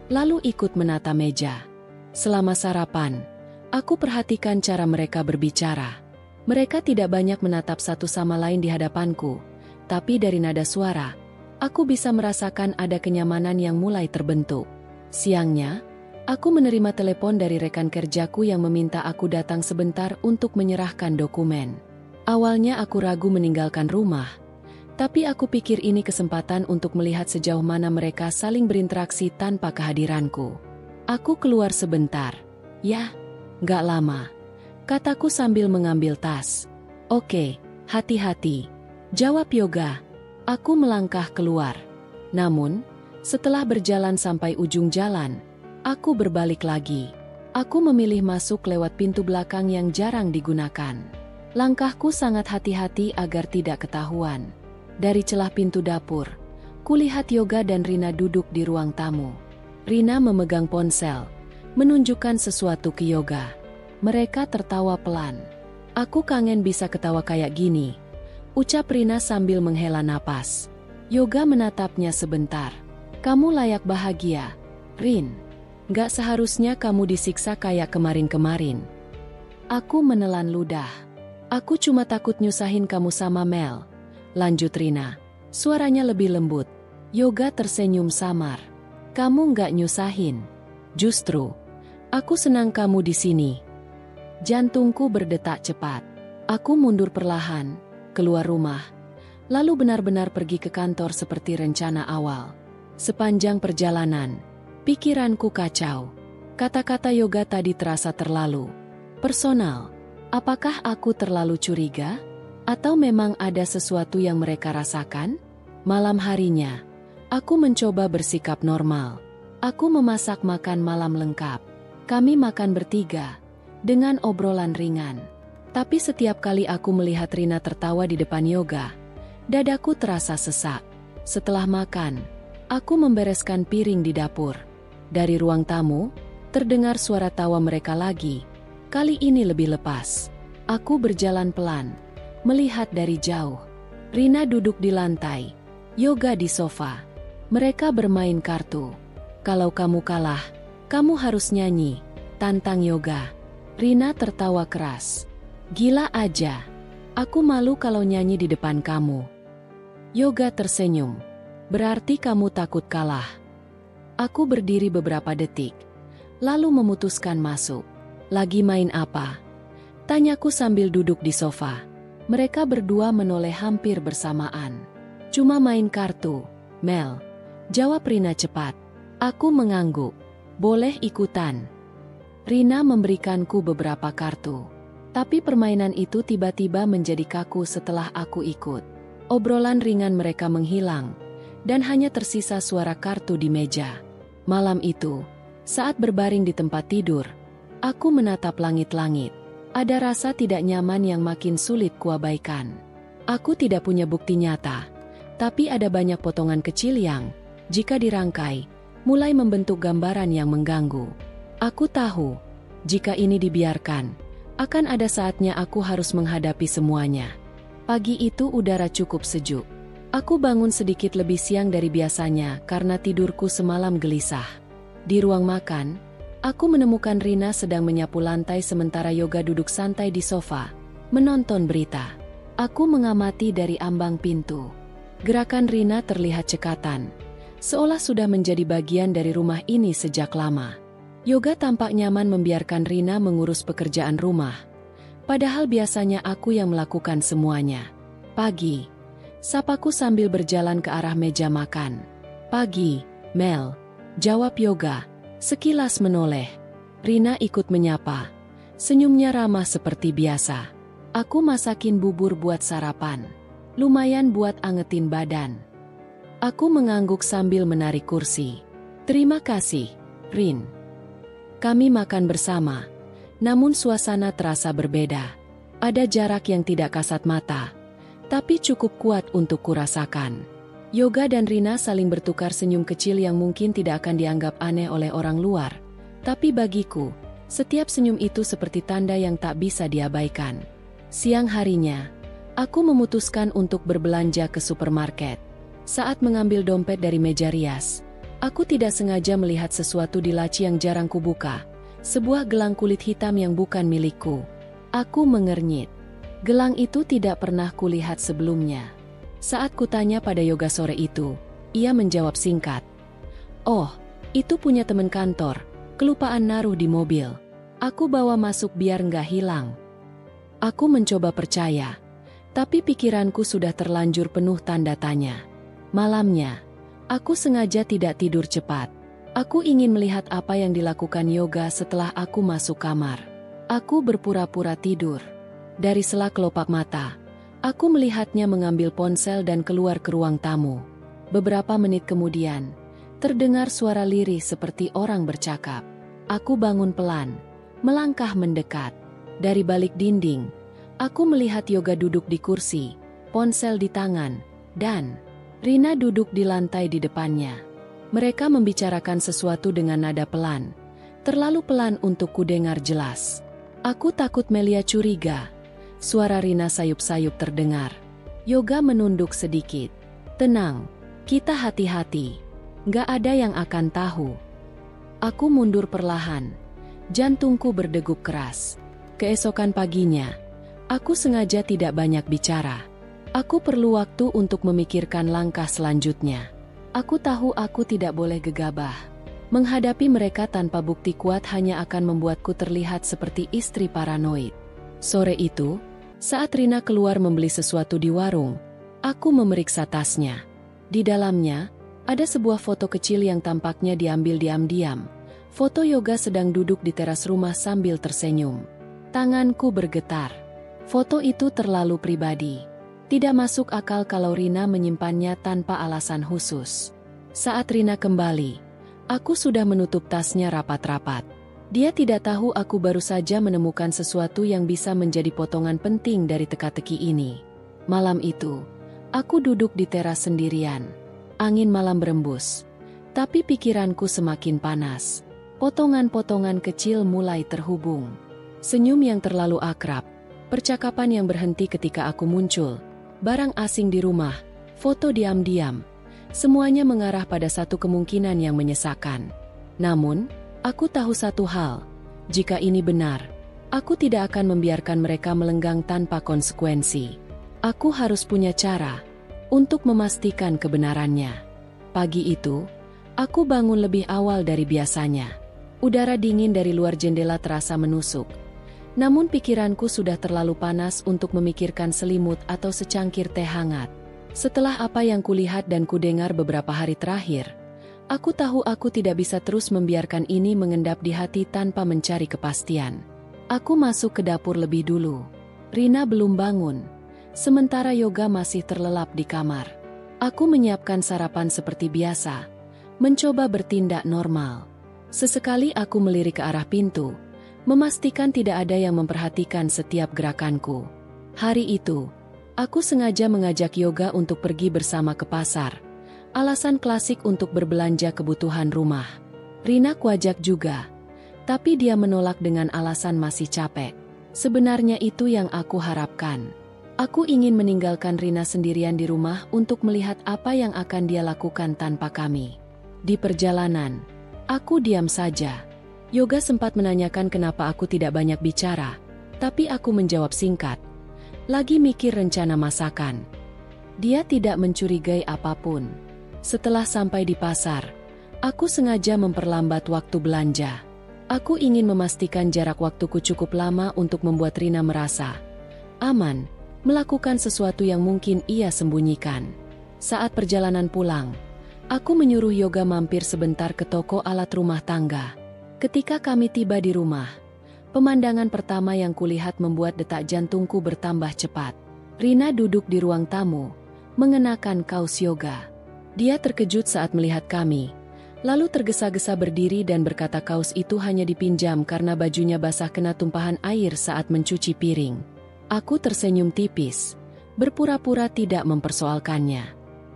lalu ikut menata meja. Selama sarapan, aku perhatikan cara mereka berbicara. Mereka tidak banyak menatap satu sama lain di hadapanku, tapi dari nada suara, aku bisa merasakan ada kenyamanan yang mulai terbentuk. Siangnya, aku menerima telepon dari rekan kerjaku yang meminta aku datang sebentar untuk menyerahkan dokumen. Awalnya aku ragu meninggalkan rumah, tapi aku pikir ini kesempatan untuk melihat sejauh mana mereka saling berinteraksi tanpa kehadiranku. Aku keluar sebentar. "Ya, gak lama," kataku sambil mengambil tas. "Oke, hati-hati," jawab Yoga. Aku melangkah keluar. Namun, setelah berjalan sampai ujung jalan, aku berbalik lagi. Aku memilih masuk lewat pintu belakang yang jarang digunakan. Langkahku sangat hati-hati agar tidak ketahuan. Dari celah pintu dapur, kulihat Yoga dan Rina duduk di ruang tamu. Rina memegang ponsel, menunjukkan sesuatu ke Yoga. Mereka tertawa pelan. "Aku kangen bisa ketawa kayak gini," ucap Rina sambil menghela napas. Yoga menatapnya sebentar. "Kamu layak bahagia, Rin. Gak seharusnya kamu disiksa kayak kemarin-kemarin." Aku menelan ludah. "Aku cuma takut nyusahin kamu sama Mel," lanjut Rina. Suaranya lebih lembut. Yoga tersenyum samar. "Kamu nggak nyusahin. Justru, aku senang kamu di sini." Jantungku berdetak cepat. Aku mundur perlahan, keluar rumah, lalu benar-benar pergi ke kantor seperti rencana awal. Sepanjang perjalanan, pikiranku kacau. Kata-kata Yoga tadi terasa terlalu personal. Apakah aku terlalu curiga? Atau memang ada sesuatu yang mereka rasakan? Malam harinya, aku mencoba bersikap normal. Aku memasak makan malam lengkap. Kami makan bertiga, dengan obrolan ringan. Tapi setiap kali aku melihat Rina tertawa di depan Yoga, dadaku terasa sesak. Setelah makan, aku membereskan piring di dapur. Dari ruang tamu, terdengar suara tawa mereka lagi. Kali ini lebih lepas. Aku berjalan pelan, melihat dari jauh. Rina duduk di lantai, Yoga di sofa. Mereka bermain kartu. Kalau kamu kalah, kamu harus nyanyi, tantang Yoga. Rina tertawa keras. Gila aja. Aku malu kalau nyanyi di depan kamu. Yoga tersenyum. Berarti kamu takut kalah. Aku berdiri beberapa detik, lalu memutuskan masuk. Lagi main apa? Tanyaku sambil duduk di sofa. Mereka berdua menoleh hampir bersamaan. Cuma main kartu, Mel. Jawab Rina cepat. Aku mengangguk. Boleh ikutan. Rina memberikanku beberapa kartu. Tapi permainan itu tiba-tiba menjadi kaku setelah aku ikut. Obrolan ringan mereka menghilang, dan hanya tersisa suara kartu di meja. Malam itu, saat berbaring di tempat tidur, aku menatap langit-langit. Ada rasa tidak nyaman yang makin sulit kuabaikan. Aku tidak punya bukti nyata, tapi ada banyak potongan kecil yang, jika dirangkai, mulai membentuk gambaran yang mengganggu. Aku tahu, jika ini dibiarkan, akan ada saatnya aku harus menghadapi semuanya. Pagi itu udara cukup sejuk. Aku bangun sedikit lebih siang dari biasanya karena tidurku semalam gelisah. Di ruang makan, aku menemukan Rina sedang menyapu lantai sementara Yoga duduk santai di sofa, menonton berita. Aku mengamati dari ambang pintu. Gerakan Rina terlihat cekatan, seolah sudah menjadi bagian dari rumah ini sejak lama. Yoga tampak nyaman membiarkan Rina mengurus pekerjaan rumah, padahal biasanya aku yang melakukan semuanya. Pagi, sapaku sambil berjalan ke arah meja makan. Pagi, Mel, jawab Yoga, sekilas menoleh. Rina ikut menyapa, senyumnya ramah seperti biasa. Aku masakin bubur buat sarapan, lumayan buat angetin badan. Aku mengangguk sambil menarik kursi. Terima kasih, Rin. Kami makan bersama, namun suasana terasa berbeda. Ada jarak yang tidak kasat mata, tapi cukup kuat untuk kurasakan. Yoga dan Rina saling bertukar senyum kecil yang mungkin tidak akan dianggap aneh oleh orang luar. Tapi bagiku, setiap senyum itu seperti tanda yang tak bisa diabaikan. Siang harinya, aku memutuskan untuk berbelanja ke supermarket. Saat mengambil dompet dari meja rias, aku tidak sengaja melihat sesuatu di laci yang jarang kubuka. Sebuah gelang kulit hitam yang bukan milikku. Aku mengernyit. Gelang itu tidak pernah kulihat sebelumnya. Saat kutanya pada Yoga sore itu, ia menjawab singkat. Oh, itu punya teman kantor, kelupaan naruh di mobil. Aku bawa masuk biar nggak hilang. Aku mencoba percaya, tapi pikiranku sudah terlanjur penuh tanda tanya. Malamnya, aku sengaja tidak tidur cepat. Aku ingin melihat apa yang dilakukan Yoga setelah aku masuk kamar. Aku berpura-pura tidur. Dari sela kelopak mata, aku melihatnya mengambil ponsel dan keluar ke ruang tamu. Beberapa menit kemudian, terdengar suara lirih seperti orang bercakap. Aku bangun pelan, melangkah mendekat. Dari balik dinding, aku melihat Yoga duduk di kursi, ponsel di tangan, dan Rina duduk di lantai di depannya. Mereka membicarakan sesuatu dengan nada pelan, terlalu pelan untuk kudengar jelas. Aku takut Melia curiga. Suara Rina sayup-sayup terdengar. Yoga menunduk sedikit. Tenang, kita hati-hati. Nggak ada yang akan tahu. Aku mundur perlahan. Jantungku berdegup keras. Keesokan paginya, aku sengaja tidak banyak bicara. Aku perlu waktu untuk memikirkan langkah selanjutnya. Aku tahu aku tidak boleh gegabah. Menghadapi mereka tanpa bukti kuat hanya akan membuatku terlihat seperti istri paranoid. Sore itu, saat Rina keluar membeli sesuatu di warung, aku memeriksa tasnya. Di dalamnya, ada sebuah foto kecil yang tampaknya diambil diam-diam. Foto Yoga sedang duduk di teras rumah sambil tersenyum. Tanganku bergetar. Foto itu terlalu pribadi. Tidak masuk akal kalau Rina menyimpannya tanpa alasan khusus. Saat Rina kembali, aku sudah menutup tasnya rapat-rapat. Dia tidak tahu aku baru saja menemukan sesuatu yang bisa menjadi potongan penting dari teka-teki ini. Malam itu, aku duduk di teras sendirian. Angin malam berembus, tapi pikiranku semakin panas. Potongan-potongan kecil mulai terhubung. Senyum yang terlalu akrab, percakapan yang berhenti ketika aku muncul, barang asing di rumah, foto diam-diam. Semuanya mengarah pada satu kemungkinan yang menyesakan. Namun, aku tahu satu hal, jika ini benar, aku tidak akan membiarkan mereka melenggang tanpa konsekuensi. Aku harus punya cara untuk memastikan kebenarannya. Pagi itu, aku bangun lebih awal dari biasanya. Udara dingin dari luar jendela terasa menusuk. Namun pikiranku sudah terlalu panas untuk memikirkan selimut atau secangkir teh hangat. Setelah apa yang kulihat dan kudengar beberapa hari terakhir, aku tahu aku tidak bisa terus membiarkan ini mengendap di hati tanpa mencari kepastian. Aku masuk ke dapur lebih dulu. Rina belum bangun, sementara Yoga masih terlelap di kamar. Aku menyiapkan sarapan seperti biasa, mencoba bertindak normal. Sesekali aku melirik ke arah pintu, memastikan tidak ada yang memperhatikan setiap gerakanku. Hari itu, aku sengaja mengajak Yoga untuk pergi bersama ke pasar. Alasan klasik untuk berbelanja kebutuhan rumah. Rina kuajak juga, tapi dia menolak dengan alasan masih capek. Sebenarnya itu yang aku harapkan. Aku ingin meninggalkan Rina sendirian di rumah untuk melihat apa yang akan dia lakukan tanpa kami. Di perjalanan, aku diam saja. Yoga sempat menanyakan kenapa aku tidak banyak bicara, tapi aku menjawab singkat. Lagi mikir rencana masakan. Dia tidak mencurigai apapun. Setelah sampai di pasar, aku sengaja memperlambat waktu belanja. Aku ingin memastikan jarak waktuku cukup lama untuk membuat Rina merasa aman, melakukan sesuatu yang mungkin ia sembunyikan. Saat perjalanan pulang, aku menyuruh Yoga mampir sebentar ke toko alat rumah tangga. Ketika kami tiba di rumah, pemandangan pertama yang kulihat membuat detak jantungku bertambah cepat. Rina duduk di ruang tamu, mengenakan kaos yoga. Dia terkejut saat melihat kami, lalu tergesa-gesa berdiri dan berkata kaos itu hanya dipinjam karena bajunya basah kena tumpahan air saat mencuci piring. Aku tersenyum tipis, berpura-pura tidak mempersoalkannya.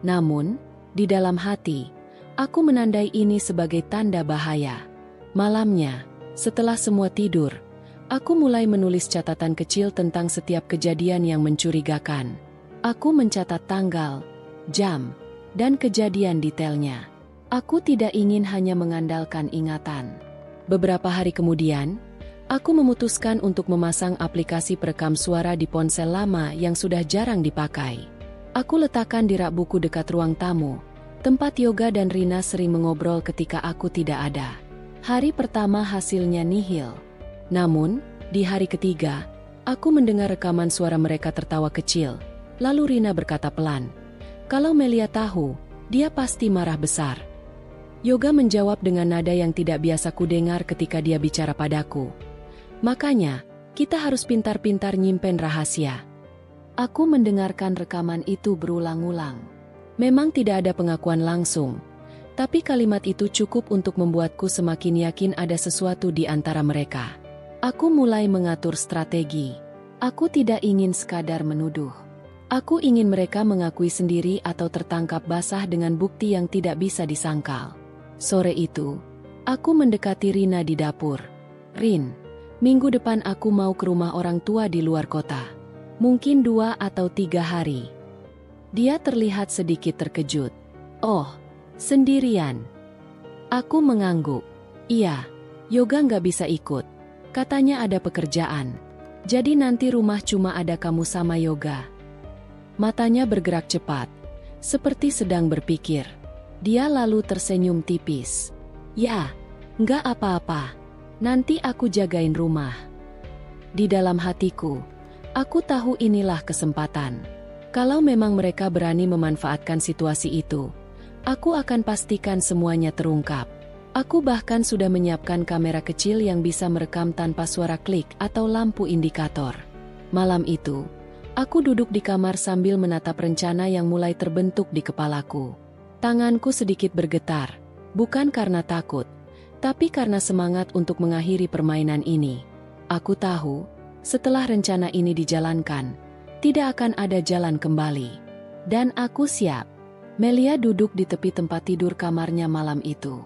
Namun, di dalam hati, aku menandai ini sebagai tanda bahaya. Malamnya, setelah semua tidur, aku mulai menulis catatan kecil tentang setiap kejadian yang mencurigakan. Aku mencatat tanggal, jam, dan kejadian detailnya. Aku tidak ingin hanya mengandalkan ingatan. Beberapa hari kemudian, aku memutuskan untuk memasang aplikasi perekam suara di ponsel lama yang sudah jarang dipakai. Aku letakkan di rak buku dekat ruang tamu, tempat Yoga dan Rina sering mengobrol ketika aku tidak ada. Hari pertama hasilnya nihil. Namun, di hari ketiga, aku mendengar rekaman suara mereka tertawa kecil. Lalu Rina berkata pelan, "Kalau Melia tahu, dia pasti marah besar." Yoga menjawab dengan nada yang tidak biasa kudengar ketika dia bicara padaku. "Makanya, kita harus pintar-pintar nyimpen rahasia." Aku mendengarkan rekaman itu berulang-ulang. Memang tidak ada pengakuan langsung, tapi kalimat itu cukup untuk membuatku semakin yakin ada sesuatu di antara mereka. Aku mulai mengatur strategi. Aku tidak ingin sekadar menuduh. Aku ingin mereka mengakui sendiri atau tertangkap basah dengan bukti yang tidak bisa disangkal. Sore itu, aku mendekati Rina di dapur. "Rin, minggu depan aku mau ke rumah orang tua di luar kota. Mungkin 2 atau 3 hari." Dia terlihat sedikit terkejut. "Oh, sendirian?" Aku mengangguk. "Iya, Yoga nggak bisa ikut. Katanya ada pekerjaan. Jadi nanti rumah cuma ada kamu sama Yoga." Matanya bergerak cepat, seperti sedang berpikir. Dia lalu tersenyum tipis. "Ya, nggak apa-apa. Nanti aku jagain rumah." Di dalam hatiku, aku tahu inilah kesempatan. Kalau memang mereka berani memanfaatkan situasi itu, aku akan pastikan semuanya terungkap. Aku bahkan sudah menyiapkan kamera kecil yang bisa merekam tanpa suara klik atau lampu indikator. Malam itu, aku duduk di kamar sambil menatap rencana yang mulai terbentuk di kepalaku. Tanganku sedikit bergetar, bukan karena takut, tapi karena semangat untuk mengakhiri permainan ini. Aku tahu, setelah rencana ini dijalankan, tidak akan ada jalan kembali. Dan aku siap. Melia duduk di tepi tempat tidur kamarnya malam itu.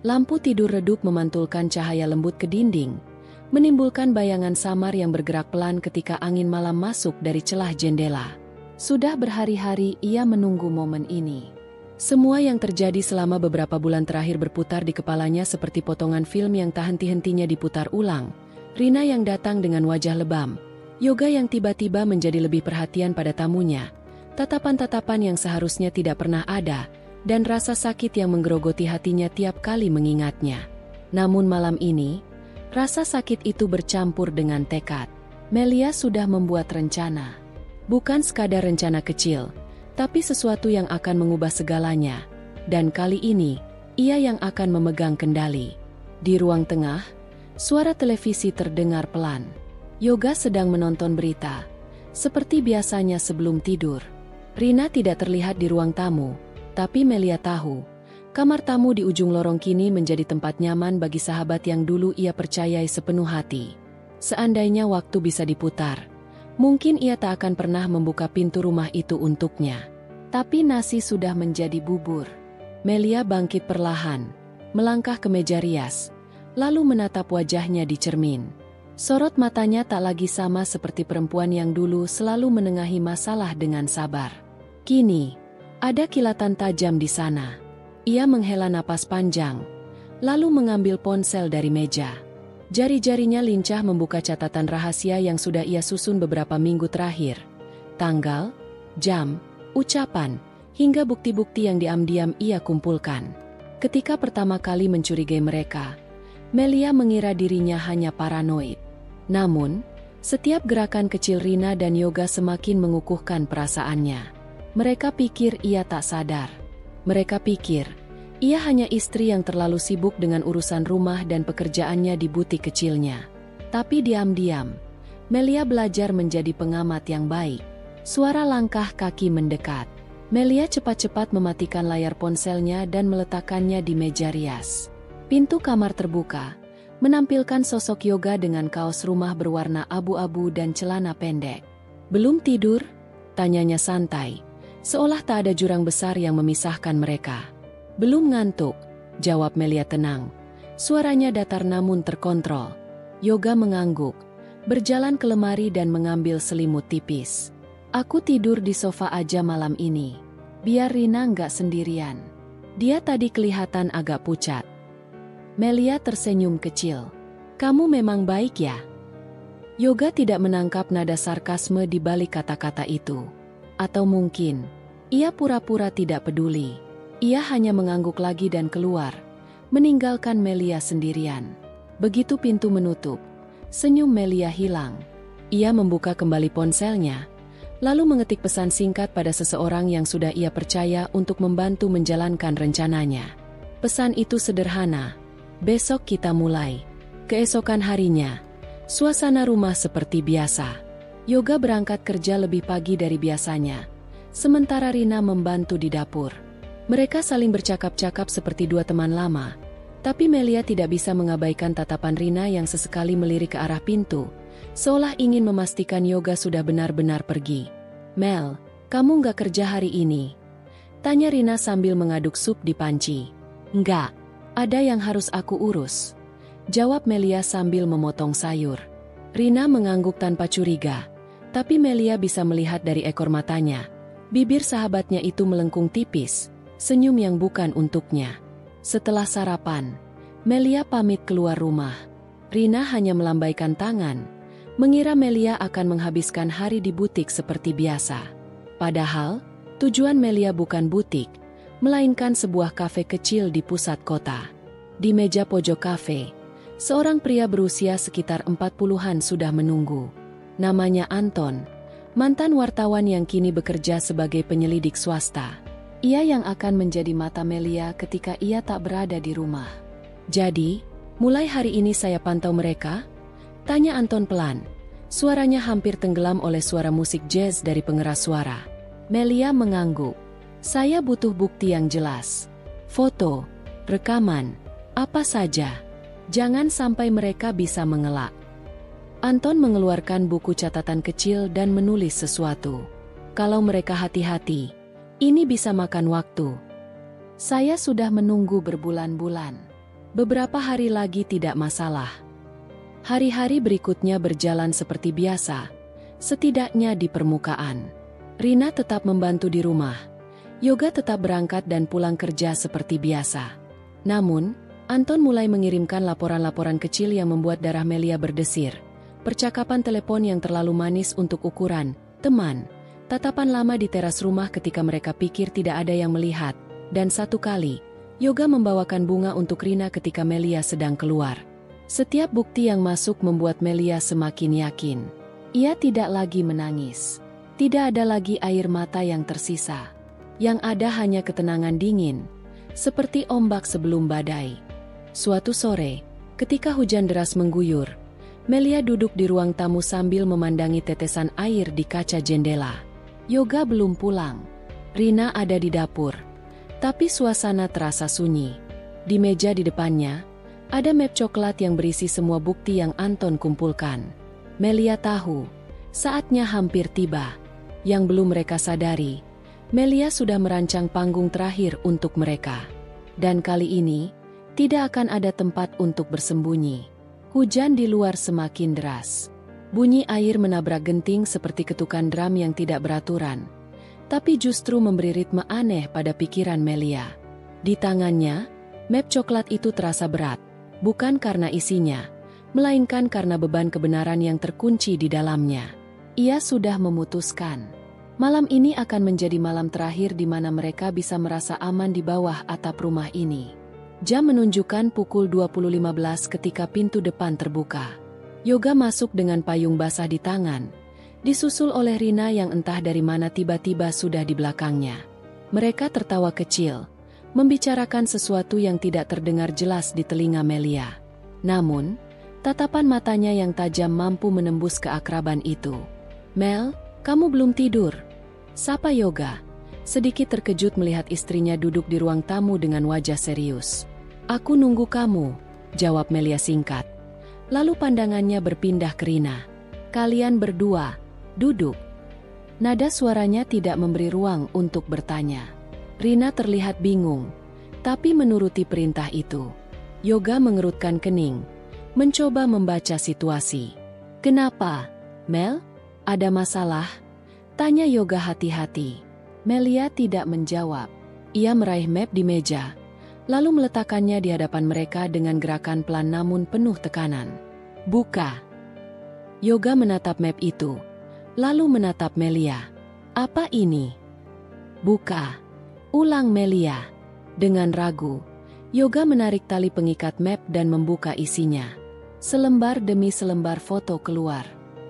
Lampu tidur redup memantulkan cahaya lembut ke dinding, menimbulkan bayangan samar yang bergerak pelan ketika angin malam masuk dari celah jendela. Sudah berhari-hari ia menunggu momen ini. Semua yang terjadi selama beberapa bulan terakhir berputar di kepalanya seperti potongan film yang tak henti-hentinya diputar ulang. Rina yang datang dengan wajah lebam, Yoga yang tiba-tiba menjadi lebih perhatian pada tamunya, tatapan-tatapan yang seharusnya tidak pernah ada, dan rasa sakit yang menggerogoti hatinya tiap kali mengingatnya. Namun malam ini, rasa sakit itu bercampur dengan tekad. Melia sudah membuat rencana. Bukan sekadar rencana kecil, tapi sesuatu yang akan mengubah segalanya. Dan kali ini, ia yang akan memegang kendali. Di ruang tengah, suara televisi terdengar pelan. Yoga sedang menonton berita, seperti biasanya sebelum tidur. Rina tidak terlihat di ruang tamu, tapi Melia tahu, kamar tamu di ujung lorong kini menjadi tempat nyaman bagi sahabat yang dulu ia percayai sepenuh hati. Seandainya waktu bisa diputar, mungkin ia tak akan pernah membuka pintu rumah itu untuknya. Tapi nasi sudah menjadi bubur. Melia bangkit perlahan, melangkah ke meja rias, lalu menatap wajahnya di cermin. Sorot matanya tak lagi sama seperti perempuan yang dulu selalu menengahi masalah dengan sabar. Kini, ada kilatan tajam di sana. Ia menghela napas panjang, lalu mengambil ponsel dari meja. Jari-jarinya lincah membuka catatan rahasia yang sudah ia susun beberapa minggu terakhir. Tanggal, jam, ucapan, hingga bukti-bukti yang diam-diam ia kumpulkan. Ketika pertama kali mencurigai mereka, Melia mengira dirinya hanya paranoid. Namun, setiap gerakan kecil Rina dan Yoga semakin mengukuhkan perasaannya. Mereka pikir ia tak sadar. Mereka pikir, ia hanya istri yang terlalu sibuk dengan urusan rumah dan pekerjaannya di butik kecilnya. Tapi diam-diam, Melia belajar menjadi pengamat yang baik. Suara langkah kaki mendekat. Melia cepat-cepat mematikan layar ponselnya dan meletakkannya di meja rias. Pintu kamar terbuka, menampilkan sosok Yoga dengan kaos rumah berwarna abu-abu dan celana pendek. "Belum tidur?" tanyanya santai, seolah tak ada jurang besar yang memisahkan mereka. "Belum ngantuk," jawab Melia tenang. Suaranya datar namun terkontrol. Yoga mengangguk, berjalan ke lemari dan mengambil selimut tipis. "Aku tidur di sofa aja malam ini, biar Rina nggak sendirian." Dia tadi kelihatan agak pucat. Melia tersenyum kecil. "Kamu memang baik ya?" Yoga tidak menangkap nada sarkasme di balik kata-kata itu. Atau mungkin, ia pura-pura tidak peduli. Ia hanya mengangguk lagi dan keluar, meninggalkan Melia sendirian. Begitu pintu menutup, senyum Melia hilang. Ia membuka kembali ponselnya, lalu mengetik pesan singkat pada seseorang yang sudah ia percaya untuk membantu menjalankan rencananya. Pesan itu sederhana, "Besok kita mulai." Keesokan harinya, suasana rumah seperti biasa. Yoga berangkat kerja lebih pagi dari biasanya, sementara Rina membantu di dapur. Mereka saling bercakap-cakap seperti dua teman lama, tapi Melia tidak bisa mengabaikan tatapan Rina yang sesekali melirik ke arah pintu, seolah ingin memastikan Yoga sudah benar-benar pergi. "Mel, kamu nggak kerja hari ini?" tanya Rina sambil mengaduk sup di panci. "Nggak, ada yang harus aku urus," jawab Melia sambil memotong sayur. Rina mengangguk tanpa curiga, tapi Melia bisa melihat dari ekor matanya. Bibir sahabatnya itu melengkung tipis, senyum yang bukan untuknya. Setelah sarapan, Melia pamit keluar rumah. Rina hanya melambaikan tangan, mengira Melia akan menghabiskan hari di butik seperti biasa. Padahal, tujuan Melia bukan butik, melainkan sebuah kafe kecil di pusat kota. Di meja pojok kafe, seorang pria berusia sekitar 40-an sudah menunggu. Namanya Anton, mantan wartawan yang kini bekerja sebagai penyelidik swasta. Ia yang akan menjadi mata Melia ketika ia tak berada di rumah. "Jadi, mulai hari ini saya pantau mereka?" tanya Anton pelan, Suaranya hampir tenggelam oleh suara musik jazz dari pengeras suara. Melia mengangguk. Saya butuh bukti yang jelas. Foto, rekaman, apa saja. Jangan sampai mereka bisa mengelak. Anton mengeluarkan buku catatan kecil dan menulis sesuatu. Kalau mereka hati-hati, ini bisa makan waktu. Saya sudah menunggu berbulan-bulan. Beberapa hari lagi tidak masalah. Hari-hari berikutnya berjalan seperti biasa, setidaknya di permukaan. Rina tetap membantu di rumah. Yoga tetap berangkat dan pulang kerja seperti biasa. Namun, Anton mulai mengirimkan laporan-laporan kecil yang membuat darah Melia berdesir. Percakapan telepon yang terlalu manis untuk ukuran teman. Tatapan lama di teras rumah ketika mereka pikir tidak ada yang melihat. Dan satu kali, Yoga membawakan bunga untuk Rina ketika Melia sedang keluar. Setiap bukti yang masuk membuat Melia semakin yakin. Ia tidak lagi menangis. Tidak ada lagi air mata yang tersisa. Yang ada hanya ketenangan dingin, seperti ombak sebelum badai. Suatu sore, ketika hujan deras mengguyur, Melia duduk di ruang tamu sambil memandangi tetesan air di kaca jendela. Yoga belum pulang. Rina ada di dapur. Tapi suasana terasa sunyi. Di meja di depannya, ada map coklat yang berisi semua bukti yang Anton kumpulkan. Melia tahu, saatnya hampir tiba. Yang belum mereka sadari, Melia sudah merancang panggung terakhir untuk mereka. Dan kali ini, tidak akan ada tempat untuk bersembunyi. Hujan di luar semakin deras. Bunyi air menabrak genting seperti ketukan drum yang tidak beraturan. Tapi justru memberi ritme aneh pada pikiran Melia. Di tangannya, map coklat itu terasa berat. Bukan karena isinya, melainkan karena beban kebenaran yang terkunci di dalamnya. Ia sudah memutuskan. Malam ini akan menjadi malam terakhir di mana mereka bisa merasa aman di bawah atap rumah ini. Jam menunjukkan pukul 20.15 ketika pintu depan terbuka. Yoga masuk dengan payung basah di tangan, disusul oleh Rina yang entah dari mana tiba-tiba sudah di belakangnya. Mereka tertawa kecil, membicarakan sesuatu yang tidak terdengar jelas di telinga Melia. Namun, tatapan matanya yang tajam mampu menembus keakraban itu. "Mel, kamu belum tidur?" sapa Yoga, sedikit terkejut melihat istrinya duduk di ruang tamu dengan wajah serius. "Aku nunggu kamu," jawab Melia singkat. Lalu pandangannya berpindah ke Rina. "Kalian berdua, duduk." Nada suaranya tidak memberi ruang untuk bertanya. Rina terlihat bingung, tapi menuruti perintah itu. Yoga mengerutkan kening, mencoba membaca situasi. "Kenapa, Mel? Ada masalah?" tanya Yoga hati-hati. Melia tidak menjawab. Ia meraih map di meja, lalu meletakkannya di hadapan mereka dengan gerakan pelan namun penuh tekanan. "Buka." Yoga menatap map itu, lalu menatap Melia. "Apa ini?" "Buka," ulang Melia. Dengan ragu, Yoga menarik tali pengikat map dan membuka isinya. Selembar demi selembar foto keluar.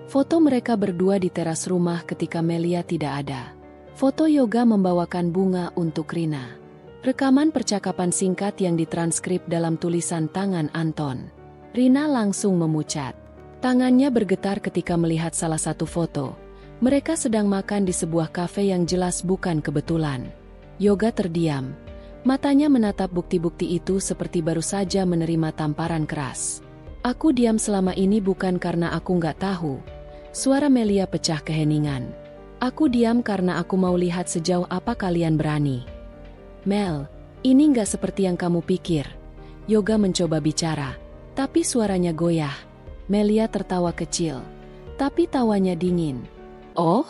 Foto mereka berdua di teras rumah ketika Melia tidak ada. Foto Yoga membawakan bunga untuk Rina. Rekaman percakapan singkat yang ditranskrip dalam tulisan tangan Anton. Rina langsung memucat. Tangannya bergetar ketika melihat salah satu foto. Mereka sedang makan di sebuah kafe yang jelas bukan kebetulan. Yoga terdiam. Matanya menatap bukti-bukti itu seperti baru saja menerima tamparan keras. "Aku diam selama ini bukan karena aku nggak tahu." Suara Melia pecah keheningan. "Aku diam karena aku mau lihat sejauh apa kalian berani." "Mel, ini nggak seperti yang kamu pikir." Yoga mencoba bicara, tapi suaranya goyah. Melia tertawa kecil, tapi tawanya dingin. "Oh,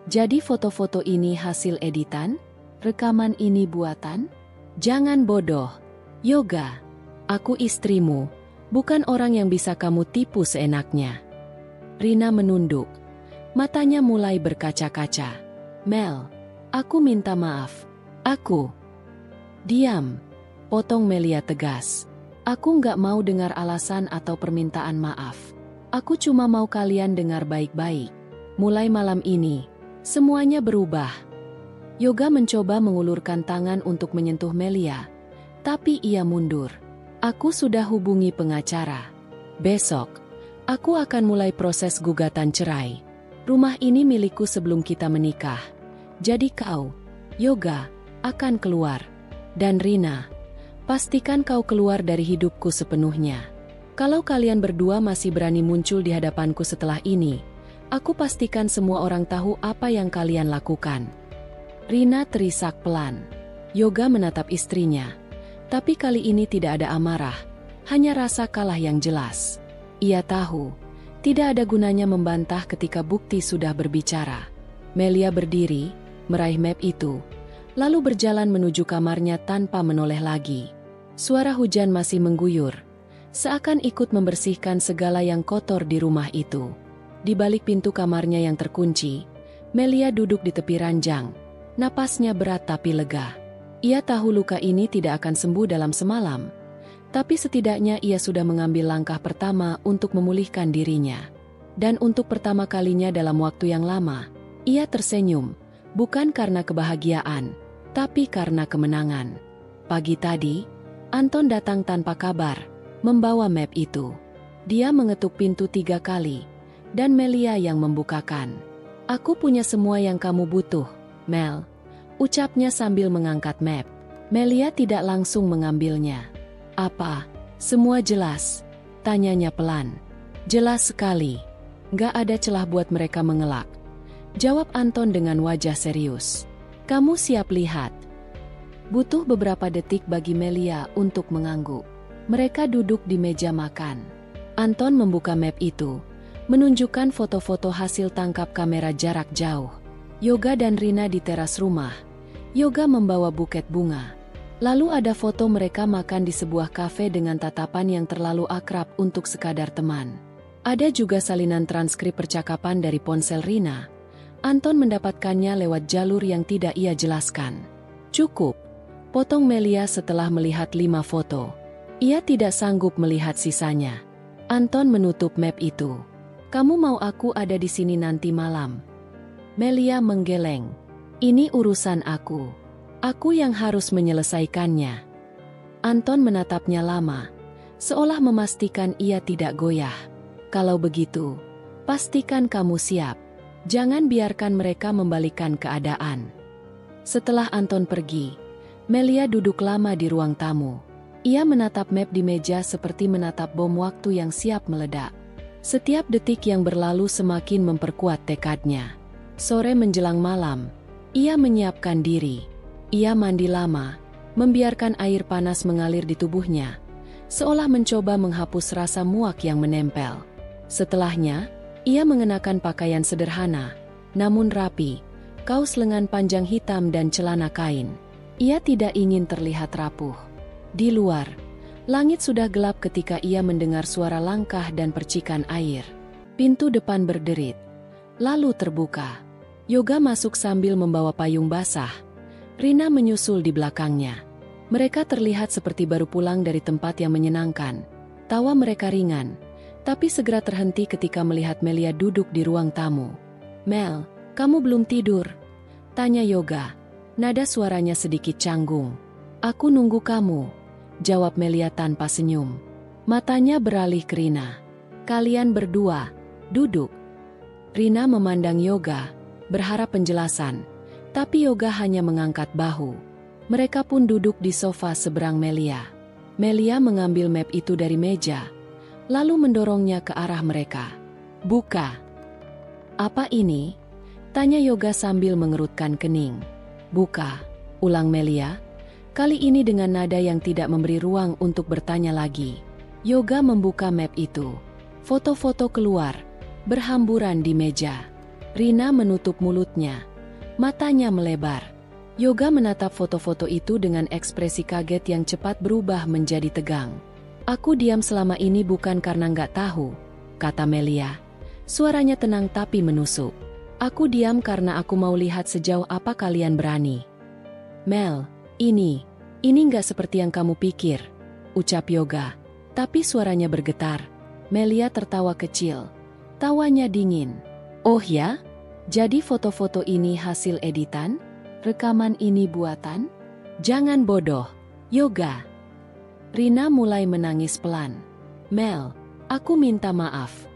jadi foto-foto ini hasil editan? Rekaman ini buatan? Jangan bodoh, Yoga. Aku istrimu, bukan orang yang bisa kamu tipu seenaknya." Rina menunduk. Matanya mulai berkaca-kaca. "Mel, aku minta maaf. Aku..." "Diam," potong Melia tegas. "Aku nggak mau dengar alasan atau permintaan maaf. Aku cuma mau kalian dengar baik-baik. Mulai malam ini, semuanya berubah." Yoga mencoba mengulurkan tangan untuk menyentuh Melia, tapi ia mundur. "Aku sudah hubungi pengacara. Besok, Aku akan mulai proses gugatan cerai. Rumah ini milikku sebelum kita menikah. Jadi kau, Yoga, akan keluar. Dan Rina, pastikan kau keluar dari hidupku sepenuhnya. Kalau kalian berdua masih berani muncul di hadapanku setelah ini, aku pastikan semua orang tahu apa yang kalian lakukan. Rina terisak pelan. Yoga menatap istrinya. Tapi kali ini tidak ada amarah, hanya rasa kalah yang jelas. Ia tahu, tidak ada gunanya membantah ketika bukti sudah berbicara. Melia berdiri, meraih map itu, lalu berjalan menuju kamarnya tanpa menoleh lagi. Suara hujan masih mengguyur, seakan ikut membersihkan segala yang kotor di rumah itu. Di balik pintu kamarnya yang terkunci, Melia duduk di tepi ranjang. Napasnya berat tapi lega. Ia tahu luka ini tidak akan sembuh dalam semalam, tapi setidaknya ia sudah mengambil langkah pertama untuk memulihkan dirinya. Dan untuk pertama kalinya dalam waktu yang lama, ia tersenyum, bukan karena kebahagiaan, tapi karena kemenangan. Pagi tadi, Anton datang tanpa kabar, membawa map itu. Dia mengetuk pintu 3 kali, dan Melia yang membukakan. "Aku punya semua yang kamu butuh, Mel," ucapnya sambil mengangkat map. Melia tidak langsung mengambilnya. "Apa? Semua jelas?" tanyanya pelan. "Jelas sekali. Gak ada celah buat mereka mengelak," jawab Anton dengan wajah serius. "Kamu siap lihat?" Butuh beberapa detik bagi Melia untuk mengangguk. Mereka duduk di meja makan. Anton membuka map itu, menunjukkan foto-foto hasil tangkap kamera jarak jauh. Yoga dan Rina di teras rumah. Yoga membawa buket bunga. Lalu ada foto mereka makan di sebuah kafe dengan tatapan yang terlalu akrab untuk sekadar teman. Ada juga salinan transkrip percakapan dari ponsel Rina. Anton mendapatkannya lewat jalur yang tidak ia jelaskan. "Cukup," potong Melia setelah melihat 5 foto. Ia tidak sanggup melihat sisanya. Anton menutup map itu. "Kamu mau aku ada di sini nanti malam?" Melia menggeleng. "Ini urusan aku. Aku yang harus menyelesaikannya." Anton menatapnya lama, seolah memastikan ia tidak goyah. "Kalau begitu, pastikan kamu siap. Jangan biarkan mereka membalikkan keadaan." Setelah Anton pergi, Melia duduk lama di ruang tamu. Ia menatap map di meja seperti menatap bom waktu yang siap meledak. Setiap detik yang berlalu semakin memperkuat tekadnya. Sore menjelang malam, ia menyiapkan diri. Ia mandi lama, membiarkan air panas mengalir di tubuhnya, seolah mencoba menghapus rasa muak yang menempel. Setelahnya, ia mengenakan pakaian sederhana, namun rapi, kaos lengan panjang hitam dan celana kain. Ia tidak ingin terlihat rapuh. Di luar, langit sudah gelap ketika ia mendengar suara langkah dan percikan air. Pintu depan berderit, lalu terbuka. Yoga masuk sambil membawa payung basah. Rina menyusul di belakangnya. Mereka terlihat seperti baru pulang dari tempat yang menyenangkan. Tawa mereka ringan, tapi segera terhenti ketika melihat Melia duduk di ruang tamu. "Mel, kamu belum tidur?" tanya Yoga. Nada suaranya sedikit canggung. "Aku nunggu kamu," jawab Melia tanpa senyum. Matanya beralih ke Rina. "Kalian berdua, duduk." Rina memandang Yoga, berharap penjelasan, tapi Yoga hanya mengangkat bahu. Mereka pun duduk di sofa seberang Melia. Melia mengambil map itu dari meja, lalu mendorongnya ke arah mereka. "Buka." "Apa ini?" tanya Yoga sambil mengerutkan kening. "Buka," ulang Melia, kali ini dengan nada yang tidak memberi ruang untuk bertanya lagi. Yoga membuka map itu. Foto-foto keluar, berhamburan di meja. Rina menutup mulutnya, matanya melebar. Yoga menatap foto-foto itu dengan ekspresi kaget yang cepat berubah menjadi tegang. "Aku diam selama ini bukan karena nggak tahu," kata Melia. Suaranya tenang tapi menusuk. "Aku diam karena aku mau lihat sejauh apa kalian berani." "Mel, ini nggak seperti yang kamu pikir," ucap Yoga. Tapi suaranya bergetar. Melia tertawa kecil. Tawanya dingin. "Oh ya? Jadi foto-foto ini hasil editan? Rekaman ini buatan? Jangan bodoh, Yoga." Rina mulai menangis pelan. "Mel, aku minta maaf.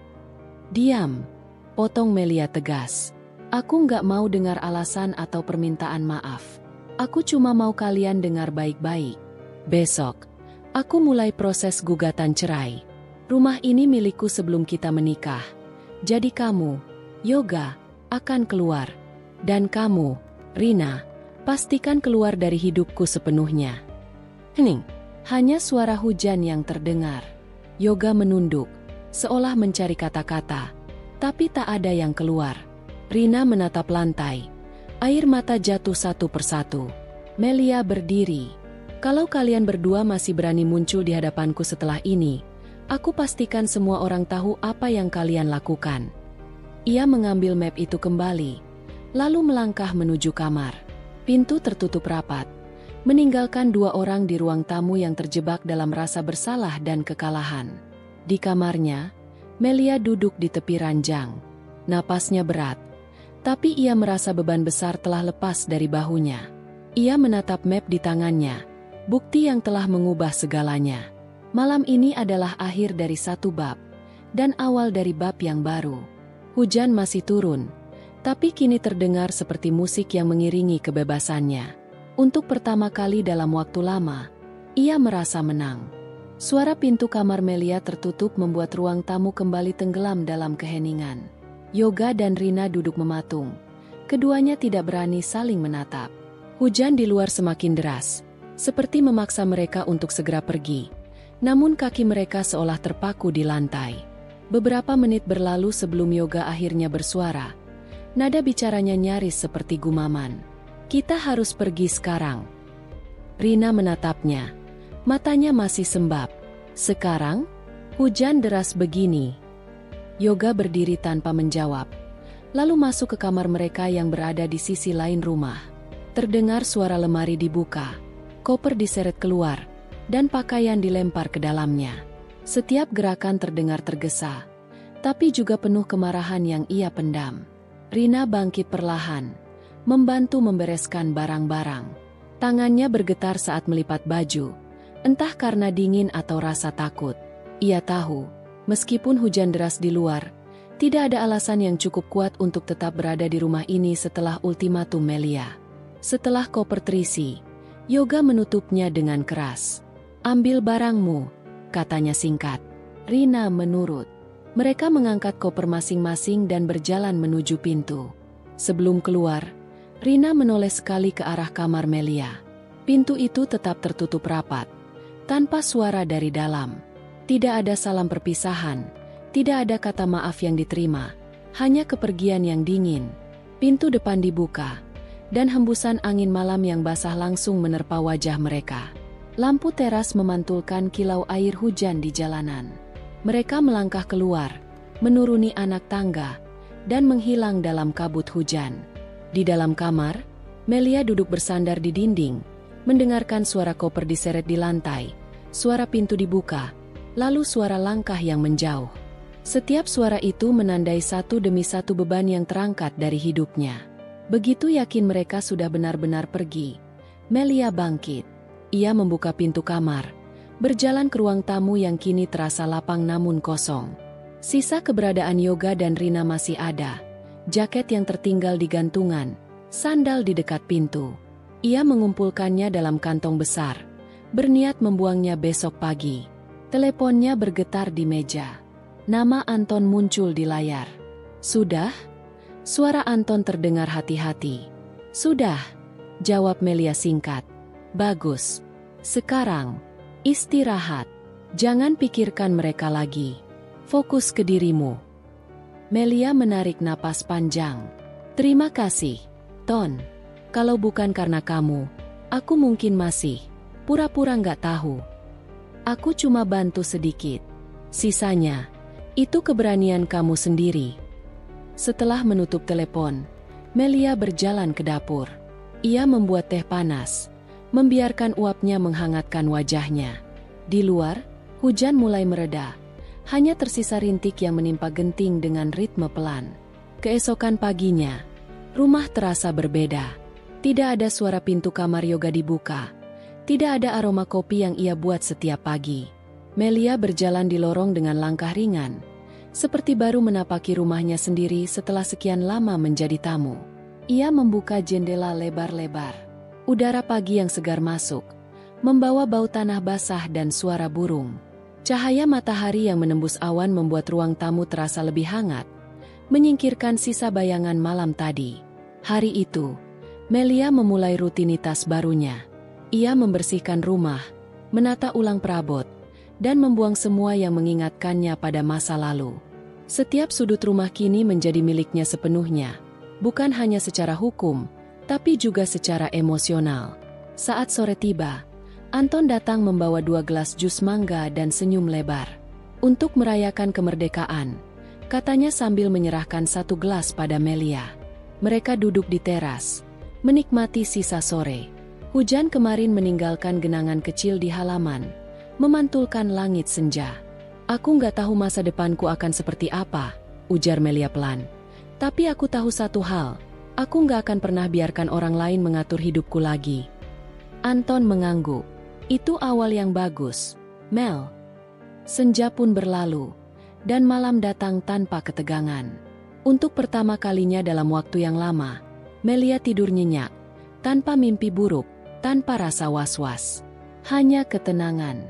Diam, potong Melia tegas. Aku nggak mau dengar alasan atau permintaan maaf. Aku cuma mau kalian dengar baik-baik. Besok, aku mulai proses gugatan cerai. Rumah ini milikku sebelum kita menikah. Jadi kamu, Yoga, akan keluar. Dan kamu, Rina, pastikan keluar dari hidupku sepenuhnya. Hening, hanya suara hujan yang terdengar. Yoga menunduk, seolah mencari kata-kata, tapi tak ada yang keluar. Rina menatap lantai. Air mata jatuh satu persatu. Melia berdiri. Kalau kalian berdua masih berani muncul di hadapanku setelah ini, aku pastikan semua orang tahu apa yang kalian lakukan. Ia mengambil map itu kembali, lalu melangkah menuju kamar. Pintu tertutup rapat, meninggalkan dua orang di ruang tamu yang terjebak dalam rasa bersalah dan kekalahan. Di kamarnya, Melia duduk di tepi ranjang. Napasnya berat, tapi ia merasa beban besar telah lepas dari bahunya. Ia menatap map di tangannya, bukti yang telah mengubah segalanya. Malam ini adalah akhir dari satu bab, dan awal dari bab yang baru. Hujan masih turun, tapi kini terdengar seperti musik yang mengiringi kebebasannya. Untuk pertama kali dalam waktu lama, ia merasa menang. Suara pintu kamar Melia tertutup membuat ruang tamu kembali tenggelam dalam keheningan. Yoga dan Rina duduk mematung. Keduanya tidak berani saling menatap. Hujan di luar semakin deras, seperti memaksa mereka untuk segera pergi. Namun kaki mereka seolah terpaku di lantai. Beberapa menit berlalu sebelum Yoga akhirnya bersuara. Nada bicaranya nyaris seperti gumaman. Kita harus pergi sekarang. Rina menatapnya. Matanya masih sembab. Sekarang? Hujan deras begini. Yoga berdiri tanpa menjawab. Lalu masuk ke kamar mereka yang berada di sisi lain rumah. Terdengar suara lemari dibuka. Koper diseret keluar, dan pakaian dilempar ke dalamnya. Setiap gerakan terdengar tergesa, tapi juga penuh kemarahan yang ia pendam. Rina bangkit perlahan, membantu membereskan barang-barang. Tangannya bergetar saat melipat baju, entah karena dingin atau rasa takut. Ia tahu, meskipun hujan deras di luar, tidak ada alasan yang cukup kuat untuk tetap berada di rumah ini setelah ultimatum Melia. Setelah koper terisi, Yoga menutupnya dengan keras. Ambil barangmu, katanya singkat. Rina menurut. Mereka mengangkat koper masing-masing dan berjalan menuju pintu. Sebelum keluar, Rina menoleh sekali ke arah kamar Melia. Pintu itu tetap tertutup rapat, tanpa suara dari dalam. Tidak ada salam perpisahan, tidak ada kata maaf yang diterima, hanya kepergian yang dingin. Pintu depan dibuka, dan hembusan angin malam yang basah langsung menerpa wajah mereka. Lampu teras memantulkan kilau air hujan di jalanan. Mereka melangkah keluar, menuruni anak tangga, dan menghilang dalam kabut hujan. Di dalam kamar, Melia duduk bersandar di dinding, mendengarkan suara koper diseret di lantai, suara pintu dibuka, lalu suara langkah yang menjauh. Setiap suara itu menandai satu demi satu beban yang terangkat dari hidupnya. Begitu yakin mereka sudah benar-benar pergi, Melia bangkit. Ia membuka pintu kamar, berjalan ke ruang tamu yang kini terasa lapang namun kosong. Sisa keberadaan Yoga dan Rina masih ada. Jaket yang tertinggal di gantungan, sandal di dekat pintu. Ia mengumpulkannya dalam kantong besar, berniat membuangnya besok pagi. Teleponnya bergetar di meja. Nama Anton muncul di layar. Sudah? Suara Anton terdengar hati-hati. Sudah, jawab Melia singkat. Bagus. Sekarang, istirahat. Jangan pikirkan mereka lagi. Fokus ke dirimu. Melia menarik napas panjang. Terima kasih, Ton. Kalau bukan karena kamu, aku mungkin masih pura-pura nggak tahu. Aku cuma bantu sedikit. Sisanya, itu keberanian kamu sendiri. Setelah menutup telepon, Melia berjalan ke dapur. Ia membuat teh panas, membiarkan uapnya menghangatkan wajahnya. Di luar, hujan mulai mereda. Hanya tersisa rintik yang menimpa genting dengan ritme pelan. Keesokan paginya, rumah terasa berbeda. Tidak ada suara pintu kamar Yoga dibuka. Tidak ada aroma kopi yang ia buat setiap pagi. Melia berjalan di lorong dengan langkah ringan, seperti baru menapaki rumahnya sendiri setelah sekian lama menjadi tamu. Ia membuka jendela lebar-lebar. Udara pagi yang segar masuk, membawa bau tanah basah dan suara burung. Cahaya matahari yang menembus awan membuat ruang tamu terasa lebih hangat, menyingkirkan sisa bayangan malam tadi. Hari itu, Melia memulai rutinitas barunya. Ia membersihkan rumah, menata ulang perabot, dan membuang semua yang mengingatkannya pada masa lalu. Setiap sudut rumah kini menjadi miliknya sepenuhnya, bukan hanya secara hukum, tapi juga secara emosional. Saat sore tiba, Anton datang membawa 2 gelas jus mangga dan senyum lebar. Untuk merayakan kemerdekaan, katanya sambil menyerahkan 1 gelas pada Melia. Mereka duduk di teras, menikmati sisa sore. Hujan kemarin meninggalkan genangan kecil di halaman, memantulkan langit senja. Aku nggak tahu masa depanku akan seperti apa, ujar Melia pelan. Tapi aku tahu satu hal, aku nggak akan pernah biarkan orang lain mengatur hidupku lagi. Anton mengangguk. Itu awal yang bagus, Mel. Senja pun berlalu, dan malam datang tanpa ketegangan. Untuk pertama kalinya dalam waktu yang lama, Melia tidur nyenyak, tanpa mimpi buruk, tanpa rasa was-was. Hanya ketenangan.